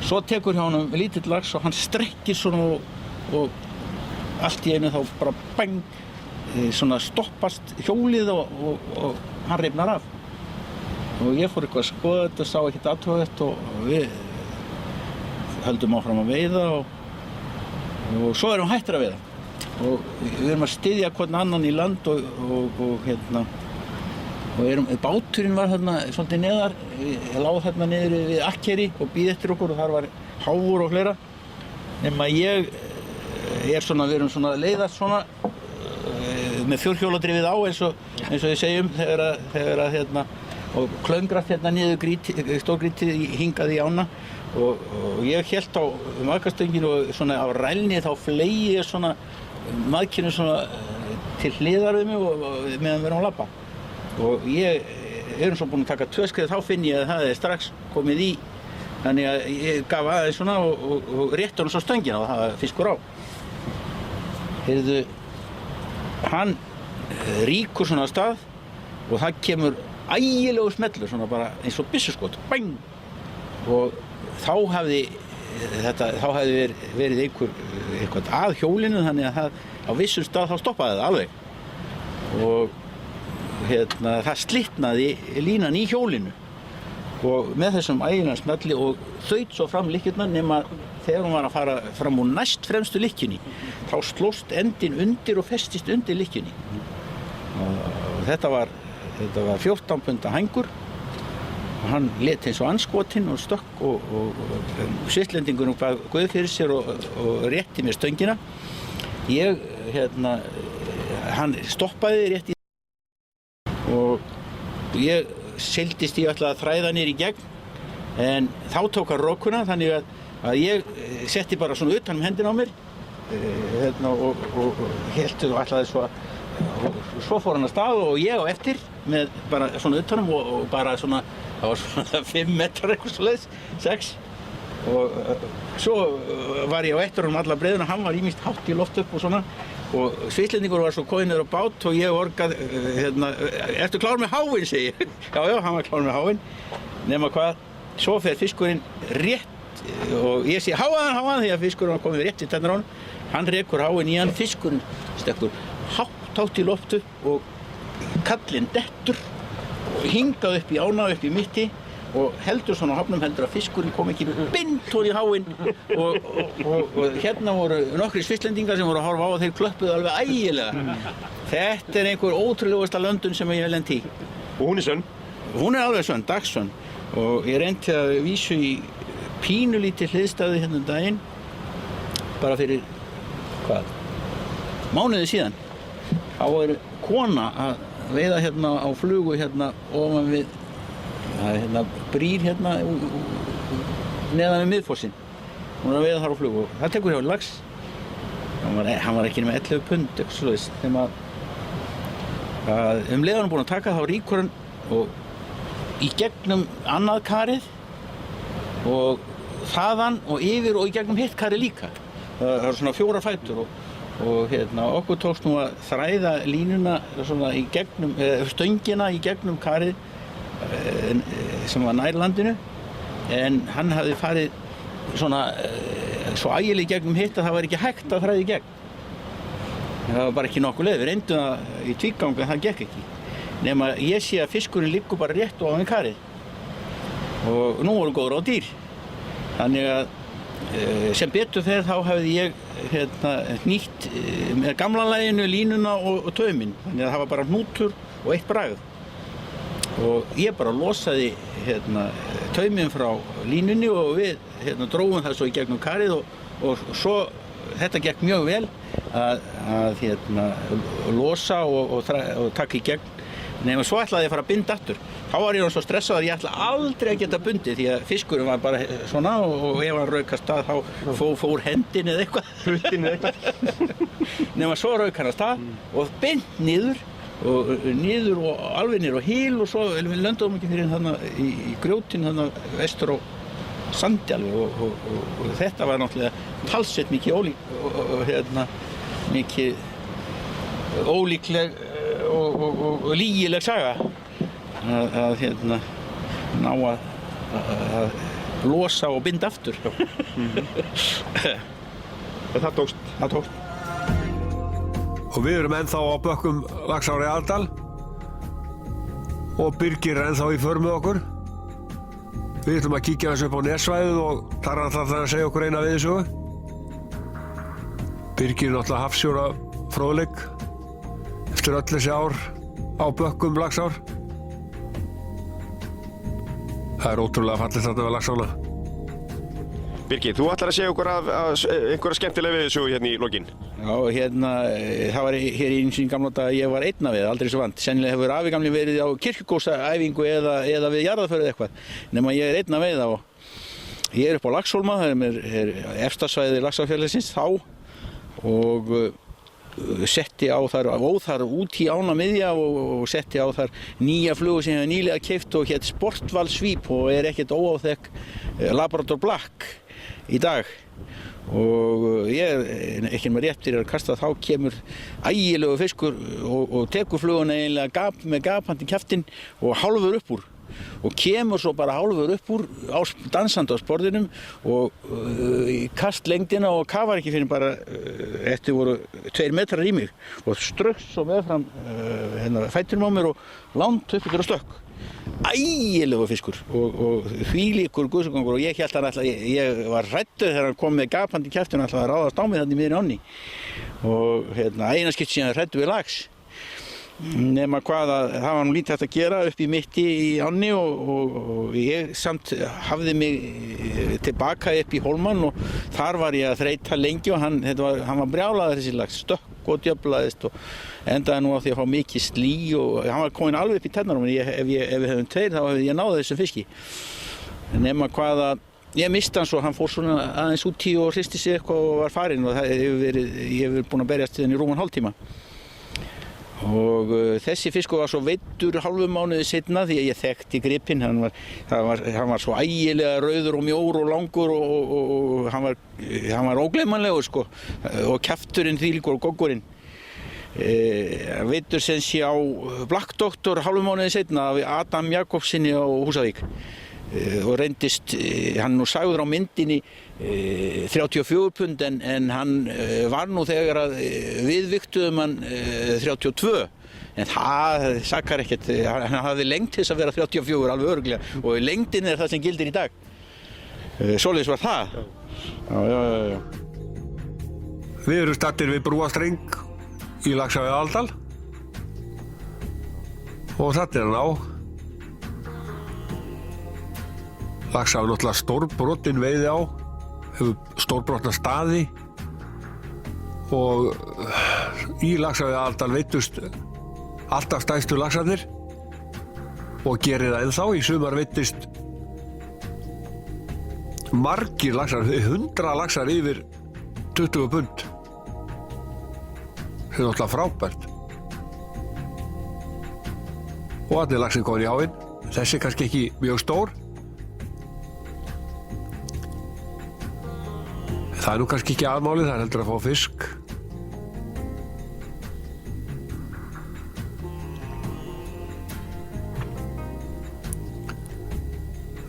Svo tekur hjá honum lítill lax og hann strekkir svona og allt í einu þá bara bang, svona stoppast hjólið og hann rifnar af. Og ég fór eitthvað að skoða þetta, sá ekkert athuga þetta og við höldum áfram að veiða og svo erum við hættir að veiða. Og við erum að styðja hvern annan í land og báturinn var svolítið neðar, lá niður við Akkeri og býð eftir okkur og þar var háfur og fleira. Nema við erum svona að leiðast svona með fjórhjóladrifið á eins og við segjum þegar og klöngrast niður stórgrítið hingað í ána og ég hélt á maðkastönginu og svona á rælni þá fleygi ég svona maðkinu svona til hliðar við mig og meðan við erum að labba. Og ég erum svo búin að taka 2 skref, þá finn ég að það er strax komið í, þannig að ég gaf aðeins svona og rétti honum svo stöngina og það var fiskur á. Heyrðu, hann rýkur svona af stað og það kemur ægilegur smellur, svona bara eins og byssuskot, bang! Og þá hafði verið eitthvað að hjólinu, þannig að á vissum stað þá stoppaði það alveg. Og það slitnaði línan í hjólinu og með þessum ægilega smelli og þaut svo fram lykkjurnar, nema þegar hún var að fara fram úr næst fremstu lykkjunni þá slóst endinn undir og festist undir lykkjunni. Og þetta var 14 punda hængur og hann lét eins og andskotinn og stökk og svisslendingurinn bað guð fyrir sér og rétti mér stöngina. Hann stoppaði rétt í og ég seildist ég ætlaði að þræða niður í gegn, en þá tók hann rokuna þannig að ég setti bara svona utan hendina á mér og hélt og ætlaði svo fór hann að stað og ég á eftir með bara svona utanum og bara svona, það var svona 5 metrar eitthvað svoleiðis, 6 og svo var ég á eftir honum alla breiðuna, hann var ýmist hátt í loft upp og svona og svisslendingur var svo kominn niður á bát og ég orgaði, ertu klár með háinn, segi ég. Já, hann var klár með háinn, nema hvað, svo fer fiskurinn rétt og ég segi háaðan því að fiskurinn var komið rétt í tennar á hann, hann rekur háinn í hann, fiskurinn stekkur hátt í loftu og kallinn dettur og hingað upp í ána, upp í mitti og heldur svona á hafnum, heldur að fiskurinn kom ekki beint í háinn og hérna voru nokkrir svisslendingar sem voru að horfa á og þeir klöppuðu alveg ægilega. Þetta er einhver ótrúlegasta löndun sem ég hef lent í. Og hún er sönn? hún alveg svönd, dagsvönd og ég reyndi að vísu í pínulítið hliðstæði hérna daginn bara fyrir, mánuði síðan. Þá kona að veiða hérna á flugu hérna ofan við, það hérna brýr hérna neðan við miðfossinn. Hún að veiða þar á flugu og það tekur hjá lax. Hann var ekki með 11 pund, eitthvað svoleiðis, þegar að leið hann búinn að taka þá rýkur hann og í gegnum annað karið og þaðan og yfir og í gegnum hitt karið líka. Það eru svona 4 fætur og okkur tókst nú að þræða línuna svona í gegnum, stöngina í gegnum karið sem var nær landinu en hann hafði farið svona svo ægilega gegnum hitt að það var ekki hægt að þræða í gegn. Það var bara ekki nokkuð leið. Við reyndum það í tvígang en það gekk ekki. Nema ég sé að fiskurinn liggur bara rétt ofan við karið. Og nú voru góður á dýr. Þannig að sem betur fer þá hefði ég hnýtt með gamla laginu línuna og tauminn. Þannig að það var bara hnútur og eitt bragð. Og ég bara losaði tauminn frá línunni og við drógum það svo í gegnum karið og svo þetta gekk mjög vel að losa og taka í gegn. Nema svo ætlaði ég að fara að binda aftur. Þá var ég svo stressaður að ég ætla aldrei að geta bundið því að fiskurinn var bara svona og ef hann rauk af stað þá fór hendin eða eitthvað. Nema svo rauk hann af stað og bind niður og alveg niður á hil og svo við lönduðum ekki fyrir þarna í grjótin þarna vestur á sandi alveg og þetta var náttúrulega talsveit mikið ólíkleg og lygileg saga að ná að losa og binda aftur. Það tókst? Það tókst. Og við erum ennþá á bökkum Laxár í Aðaldal og Birgir er ennþá í för með okkur. Við ætlum að kíkja hans upp á Nessvæðið og þar ætlar að segja okkur eina veiðisögu. Birgir er náttúrulega hafsjóra fróðleik eftir öll þessi ár á bökkum Laxár. Það er ótrúlega fallegt þarna við Laxána. Birgir, þú ætlar að segja okkur af einhverja skemmtilega veiðisögu hérna í lokin. Já, það var hér í einu gamla daga ég var einn að veiða, aldrei svo vant. Sennilega hefur afi gamli verið á kirkjugósaæfingu eða við jarðarför eða eitthvað. Nema ég er einn að veiða og ég er upp á Laxhólma, það er efstasvæði Laxárfjallsins þá og setti á þar óþar út í ána miðja og setti á þar nýja flugu sem ég hef nýlega keypt og hét Sportval Svíp og er ekkert óáþekk Labrador Black í dag. Og ég er ekki með rétt fyrir að kasta þá kemur ægilegu fiskur og tekur fluguna eiginlega með gapandi kjaftinn og hálfur upp úr og kemur svo bara hálfur upp úr dansandi á sporðinum og kast lengdina og kafar ekki fyrir bara eftir voru 2 metrar í mig og strökst svo meðfram fætinum á mér og langt upp yfir og stökk. Ægilegu fiskur og þvílíkur gusugangur og ég hélt hann alltaf, ég var hræddur þegar hann kom með gapandi kjaftinn alltaf að ráðast á mig þarna í miðri ánni og eina skipt síðan hræddur við lax. Nema hvað að það var nú lítið hægt að gera upp í mitti í ánni og ég samt hafði mig tilbaka upp í hólmann og þar var ég að þreyta lengi og hann var brjálaður þessi lax, stökk og djöflaðist og endaði nú á því að fá mikið slí og hann var komin alveg upp í tennur og ef við hefðum 2 þá hefði ég náð þessum fiski. Nema hvað að ég misti hann svo, hann fór svona aðeins út í og hristi sig eitthvað og var farinn og ég hef verið búinn að berjast við hann í rúman hálftíma. Og þessi fiskur var svo veiddur hálfum mánuði seinna því að ég þekkti gripinn, hann var svo ægilega rauður og mjór og langur og hann var ógleymanlegur sko og kjafturinn þvílíkur og goggurinn. Veiddur sem sé á Black Doctor hálfum mánuði seinna af Adam Jakobssyni á Húsavík og reyndist, hann nú sagður á myndinni 34 pund en hann var nú þegar að við vigtuðum hann 32 en það sakar ekkert, hann hafði lengt til þess að vera 34 alveg örugglega og lengdin er það sem gildir í dag. Svoleiðis var það. Já. Við erum staddir við brúastreng í Laxár í Aðaldal og þetta er hann á Laxá er náttúrulega stórbrotin veiði á, hefur stórbrotna staði og í Laxá við Aðaldal veiddust alltaf stærstu laxarnir og gerir það ennþá. Í sumar veiddist margir laxar, 100 laxar yfir 20 pund. Það er náttúrulega frábært. Og allir laxinn komin í áinn. Þessi er kannski ekki mjög stór. Það er nú kannski ekki aðmálið, það er heldur að fá fisk.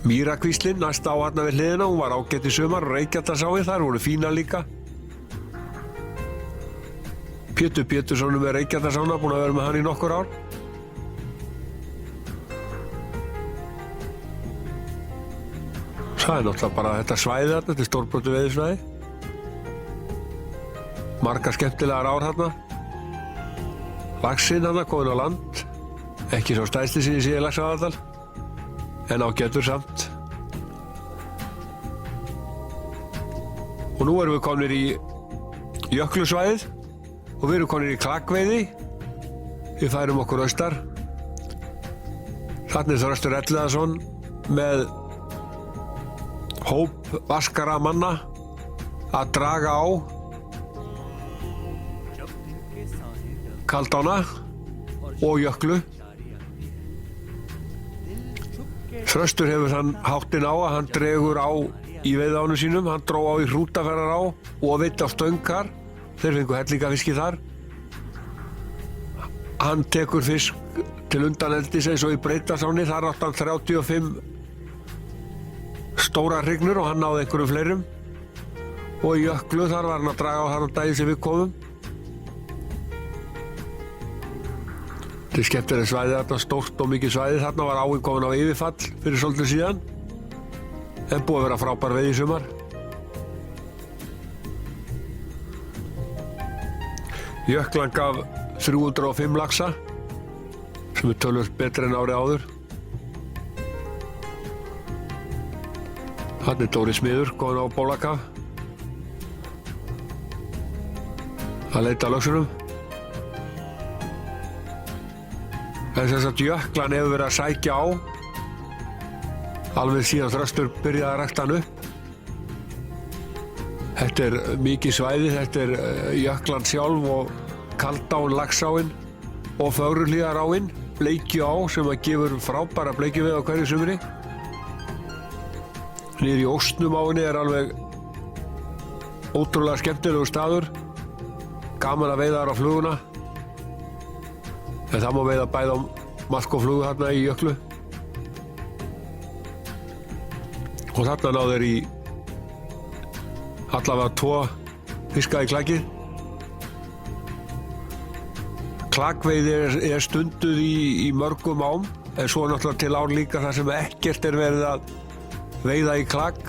Mýrakvíslin næsta á hérna við hliðina, hún var ágætt í sumar og Reykjadalsái, þar voru fínar líka. Pétur Pétursson með Reykjadalsána, búinn að vera með hann í nokkur ár. Það er náttúrulega bara þetta svæði þarna, þetta er stórbrotu veiðisvæði. Margar skemmtilegar ár þarna. Laxinn þarna komin á land, ekki svo stærsti sem ég sé í Laxá-Aðaldal, en ágætur samt. Og nú erum við komnir í jöklusvæðið og við erum komnir í klakveiði. Við færum okkur austar. Þarna er Þröstur Elliðason með hóp vaskara manna að draga á Kaldána og jöklu. Þröstur hefur þann háttinn á að hann dregur á í veiðánum sínum, hann dró á í Hrútaferðará og veidd á Stöngkar, þeir fengu hellingafiski þar. Hann tekur fisk til undaneldis eins og í Breiðdalsáni, þar átti hann 35 stóra hrygnur og hann náði einhverjum fleirum. Og í Jöklu þar var hann að draga á þar á daginn sem við komum. Þetta er skemmtileg svæði þarna, stórt og mikið svæði. Þarna var áin komin á yfirfall fyrir svolítið síðan. En búið að vera frábær veiði í sumar. Jöklan gaf 305 laxa, sem er tölvöld betri en árið áður. Hann er Dóri Smiður, komin á Bólakaf. Að leita að laxunum. En þess að jöklan hefur verið að sækja á alveg síðan Þröstur byrjaði að rækta hann upp. Þetta er mikið svæði, þetta er jöklan sjálf og Kaldáin, Laxáin og Fögruhlíðaráin, Bleikjuá sem að gefur frábæra bleikjuveiði á hverju sumri. Niður í Óstnumáinni er alveg ótrúlega skemmtilegur staður, gaman að veiða þar á fluguna. En það má veiða bæði á maðk og flugu þarna í jöklu. Og þarna náðu þeir í allavega 2 fiska í klakið. Klakveiði er stunduð í mörgum ám, en svo er náttúrulega til ár líka þar sem ekkert er verið að veiða í klak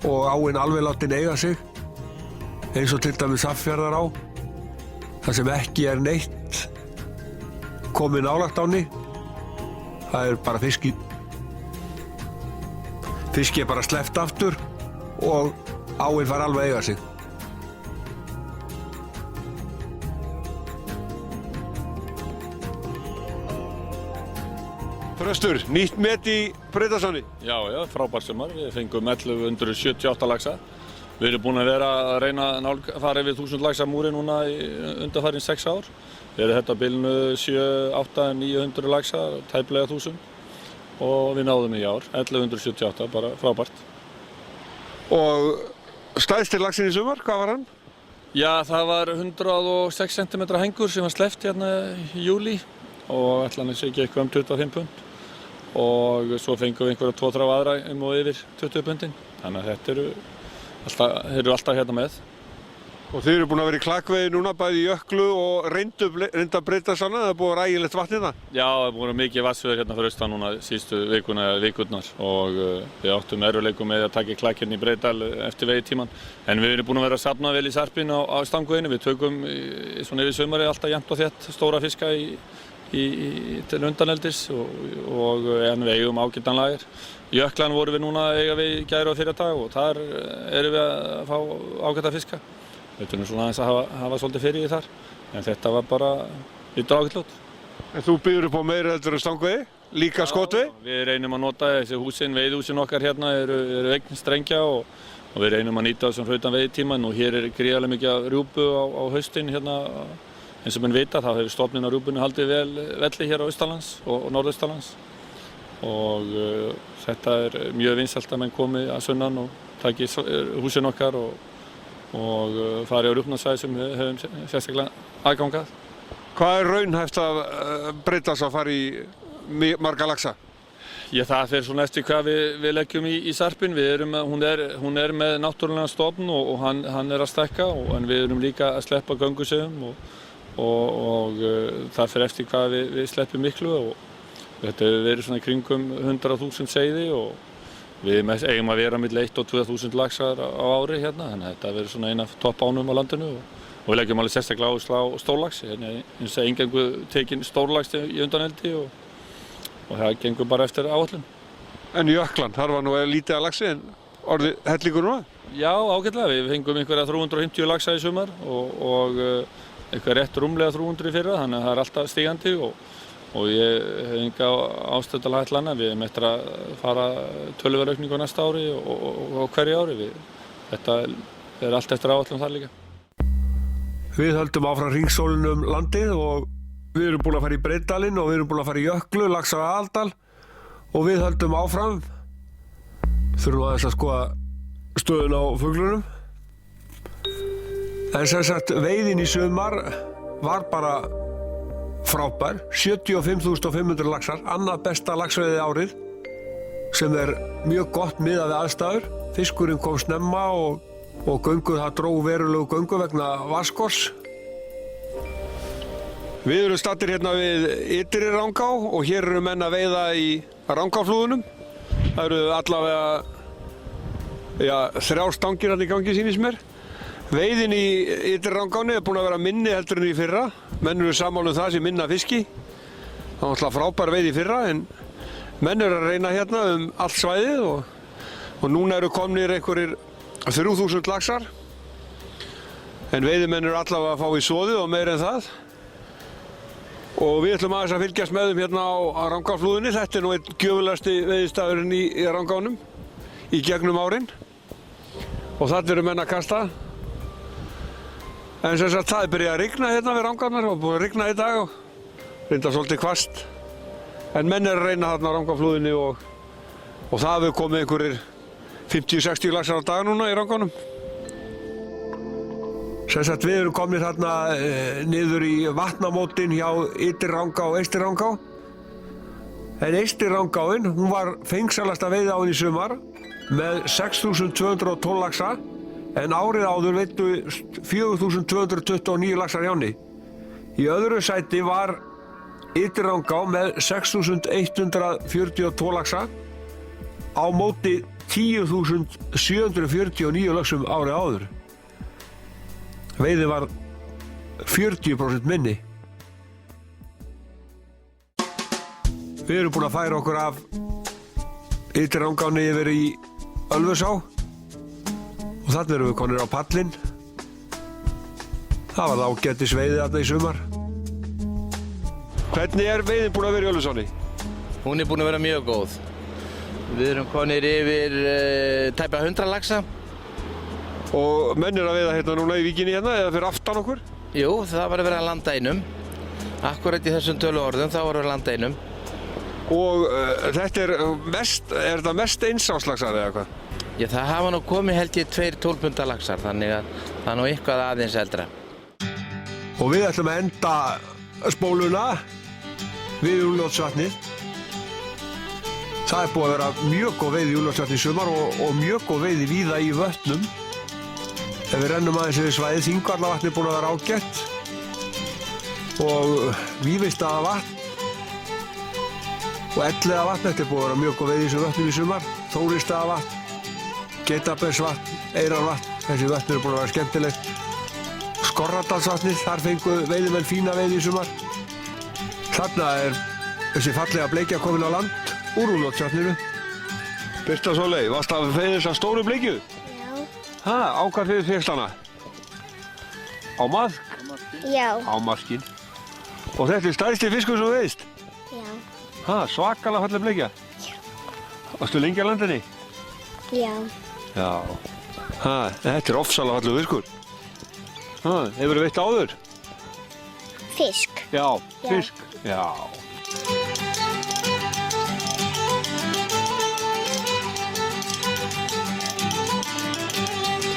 og áin alveg látin eiga sig, eins og til dæmis Safnfjarðará, þar sem ekki er neitt komið nálægt áni. Það er bara fiski er bara sleppt aftur og áin fær alveg eiga sig. Þröstur, nýtt met í Breiðdalsáni? Já, frábært sumar. Við fengum 1178 laxa. Við erum búin að vera að reyna að fara yfir 1000 laxa múri núna undanfarin 6 ár. Við erum þetta á bilinu 7, 8, 900 laxa, tæplega 1000. Og við náðum í ár, 1178, bara frábært. Og stærsti laxinn í sumar, hvað var hann? Já, það var 106 cm hengur sem var sleppt hérna í júlí og ætlaði að segja eitthvað 25 pund. Og svo fengum við einhverja 2-3 aðra og yfir 20 pundin. Þannig að þetta eru alltaf hérna með. Og þið eru búin að vera í klakveiði núna, bæði í Jöklu og reynda Breiðdalsána, það er búið að rægilegt vatn hérna? Já, það er búin að mikið vatnsveður hérna fyrir austan núna síðustu vikurnar og við áttum erfiðleikum með að taka klakirni í Breiðdal eftir veiðitíman. En við erum búin að vera að safna vel í sarpinn á stanguðinu. Við tökum svona yfir sumari alltaf jafnt og þétt stóra fiska í til undaneldis og en við eigum ágætan lager. Jöklan vorum við núna að eiga við í gær og fyrradag og þar erum við að fá ágæta fiska. Við þurfum svona aðeins að hafa svolítið fyrir því þar, en þetta var bara lítur ágætt út. En þú býður upp á meira heldur en stangveiði, líka skotveiði? Við reynum að nota þessi veiðihúsin okkar hérna eru eign strengja og við reynum að nýta þessum hrautan veiðitíman og hér gríðarlega mikið af rjúpu á haustin hérna. Eins og menn vita þá hefur stofninn á rjúpunni haldið velli hér á Austalands og Norðaustalands og þetta mjög vinsælt að menn komi að sunnan og taki húsin okkar og fari á rjúpnasvæði sem við höfum sérstaklega aðgangað. Hvað raunhæft að breytast að fara í marga laxa? Það fer svona eftir hvað við leggjum í sarpinn. Hún er með náttúrulegan stofn og hann er að stækka en við erum líka að sleppa gönguseiðum og það fer eftir hvað við sleppum miklu og þetta hefur verið svona í kringum 100.000 seiði og við eigum að vera milli 1.000 og 2.000 laxar á ári hérna, þannig að þetta verður svona eina af toppánum á landinu og við leggjum alveg sérstaklega áherslu á stórlax, eins og eingöngu tekin stórlax í undaneldi og það gengur bara eftir áætlun. En Jöklan, þar var nú lítið að laxi en orðið hellingur núna? Já, ágætlega, við fengum einhverja 350 laxa í sumar og eitthvað rétt rúmlega 300 í fyrra, þannig að það er alltaf stígandi og ég hef enga ástæðu til að ætla annað. Við erum eftir að fara töluverð aukningu næsta ári og hverju ári. Þetta er allt eftir áætlun þar líka. Við höldum áfram hringsólinu landið og við erum búin að fara í Breiðdalinn og við erum búin að fara í Jöklu, Laxá og Aðaldal og við höldum áfram. Þurfum aðeins að skoða stöðuna á fuglunum. En sem sagt, veiðin í sumar var bara frábær, 75.500 laxar, annað besta laxveiði árið sem mjög gott miðað við aðstæður. Fiskurinn kom snemma og það dró verulegu göngu vegna vatnsskorts. Við erum staddir hérna við Ytri Rangá og hér eru menn að veiða í Rangáflúðunum. Það eru allavega 3 stangir hérna í gangi sýnist mér. Veiðin í Ytri Rangáni búin að vera minni heldur en í fyrra. Menn eru sammála það sem minna fiski. Það var alltaf frábær veið í fyrra en menn eru að reyna hérna allt svæðið og núna eru komnir einhverjir 3.000 laxar. En veiðimenn eru allavega að fá í soðið og meira en það. Og við ætlum aðeins að fylgjast með hérna á Rangáflúðinni. Þetta nú einn gjöfulegasti veiðistafurinn í Rangánum í gegnum árin. Og þarna eru menn að kasta. En sem sagt það byrjað að rigna hérna við Rangánar og búið að rigna í dag og reyndar svolítið hvasst. En menn eru að reyna þarna á Rangáflúðinni og það hefur komið einhverjir 50-60 laxar á dag núna í Rangánum. Sem sagt, við erum komnir þarna niður í vatnamótin hjá Ytri Rangá og Eystri Rangá. En Eystri Rangáin, hún var fengsalasta veiðiáin í sumar með 6.212 laxa en árið áður veiddu 4.229 laxar í ánni. Í öðru sæti var Ytri Rangá með 6.142 laxa á móti 10.749 laxum árið áður. Veiðin var 40% minni. Við erum búin að færa okkur af Ytri Rangáni yfir í Ölfusá og þarna erum við konir á pallinn. Það var ágætis veiði þarna í sumar. Hvernig veiðin búin að vera í Ölfusáni? Hún búin að vera mjög góð. Við erum konir yfir tæpa 100 laxa. Og menn að veiða hérna núna í víkinni hérna eða fyrir aftan okkur? Jú, það var að vera að landa einum. Akkurat í þessum töluorðum þá var að landa einum. Og þetta þetta mest einsáslaxar eða hvað? Já, það hafa nú komið held ég 2 12-punda laxar, þannig að það er nú eitthvað aðeins eldra. Og við ætlum að enda spóluna við Úlfljótsvatnið. Það búið að vera mjög góð veiði í Úlfljótsvatni í sumar og mjög góð veiði víða í vötnum. Ef við rennum aðeins yfir svæðið, Þingvallavatn búin að vera ágætt og Vífistaðavatn og Elliðavatn, þetta búið að vera mjög góð veiði í þessum vötnum í sumar. Þóristaðavatn, Geitabergsvatn, Eyrarvatn, þessi vötn búin að vera skemmtilegt. Skorradalsvatnið, þar fengu veiðimenn fína veiði í sumar. Þarna þessi fallega bleikja komin á land úr Úlfljótsvatninu. Birta Sóley, varst það að veiða þessa stóru bleikju? Já. Ha, á hvað fyrir fyrst hana? Á maðk? Já. Á maðkinn. Og þetta stærsti fiskur sem þú veiðst? Já. Ha, svakalega fallega bleikja? Já. Varstu lengi á landinni? Já. Já. Ha, þetta ofsalega fallega fiskur. Ha, hefurðu veitt áður? Fisk. Já, Já. fisk. Já.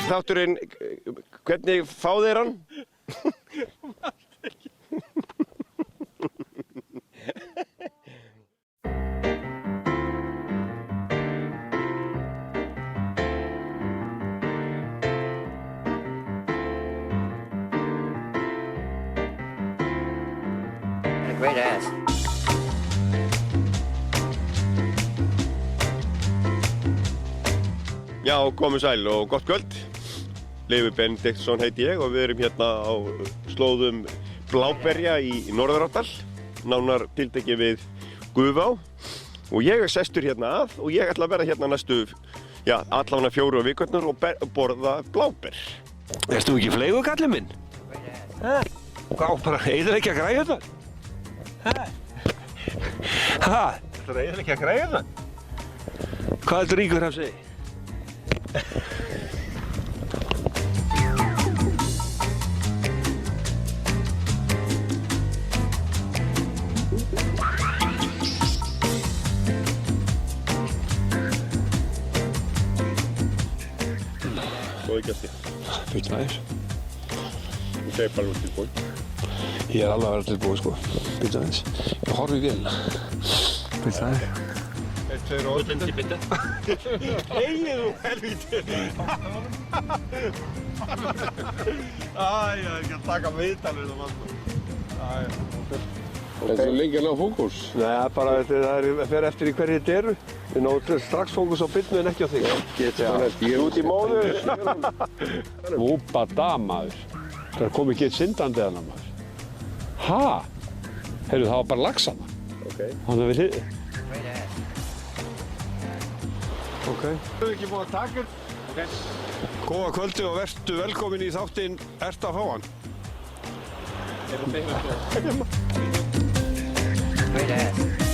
Þátturinn, hvernig fá þeir hann? Great ass. Já, komið sæl og gott kvöld. Leifur Benediktsson heiti ég og við erum hérna á slóðum Bláberja í Norðurárdal, nánar tiltekið við Gufá. Og ég er sestur hérna að og ég ætla að vera hérna næstu, já, allavega 4 vikurnar og borða bláber. Erstu ekki fleigur, kallinn minn? Hvað, bara eyðileggja að græja þetta? Ha? Þetta er eyðileggja að græja þetta? Hvað er Ríkur Hrafnsey? Góði gæsti. Býttu aðeins. Þú segir bara úr tilbúin. Ég er alveg að vera tilbúin, sko. Býttu aðeins. Ég horfi í vélina. Býttu aðeins. 1, 2 og 8. Egið þú helvítið! Æ, ég er ekki að taka viðtalið um allt. Er það lengi að ná fókus? Nei, bara það fer eftir í hverju þetta eru. Við náum strax fókus á byrnu en ekki á þig. Ég er út í móður. Úpa damaður. Það kom ekki eitt syndandi að hana maður. Ha? Heyrðu, það var bara laxana. Ok. Þannig að við hlið. Ok. Þú hefur ekki búin að taka þetta? Ok. Góða kvöldi og vertu velkomin í þáttinn Ert að fá hann? Great ass.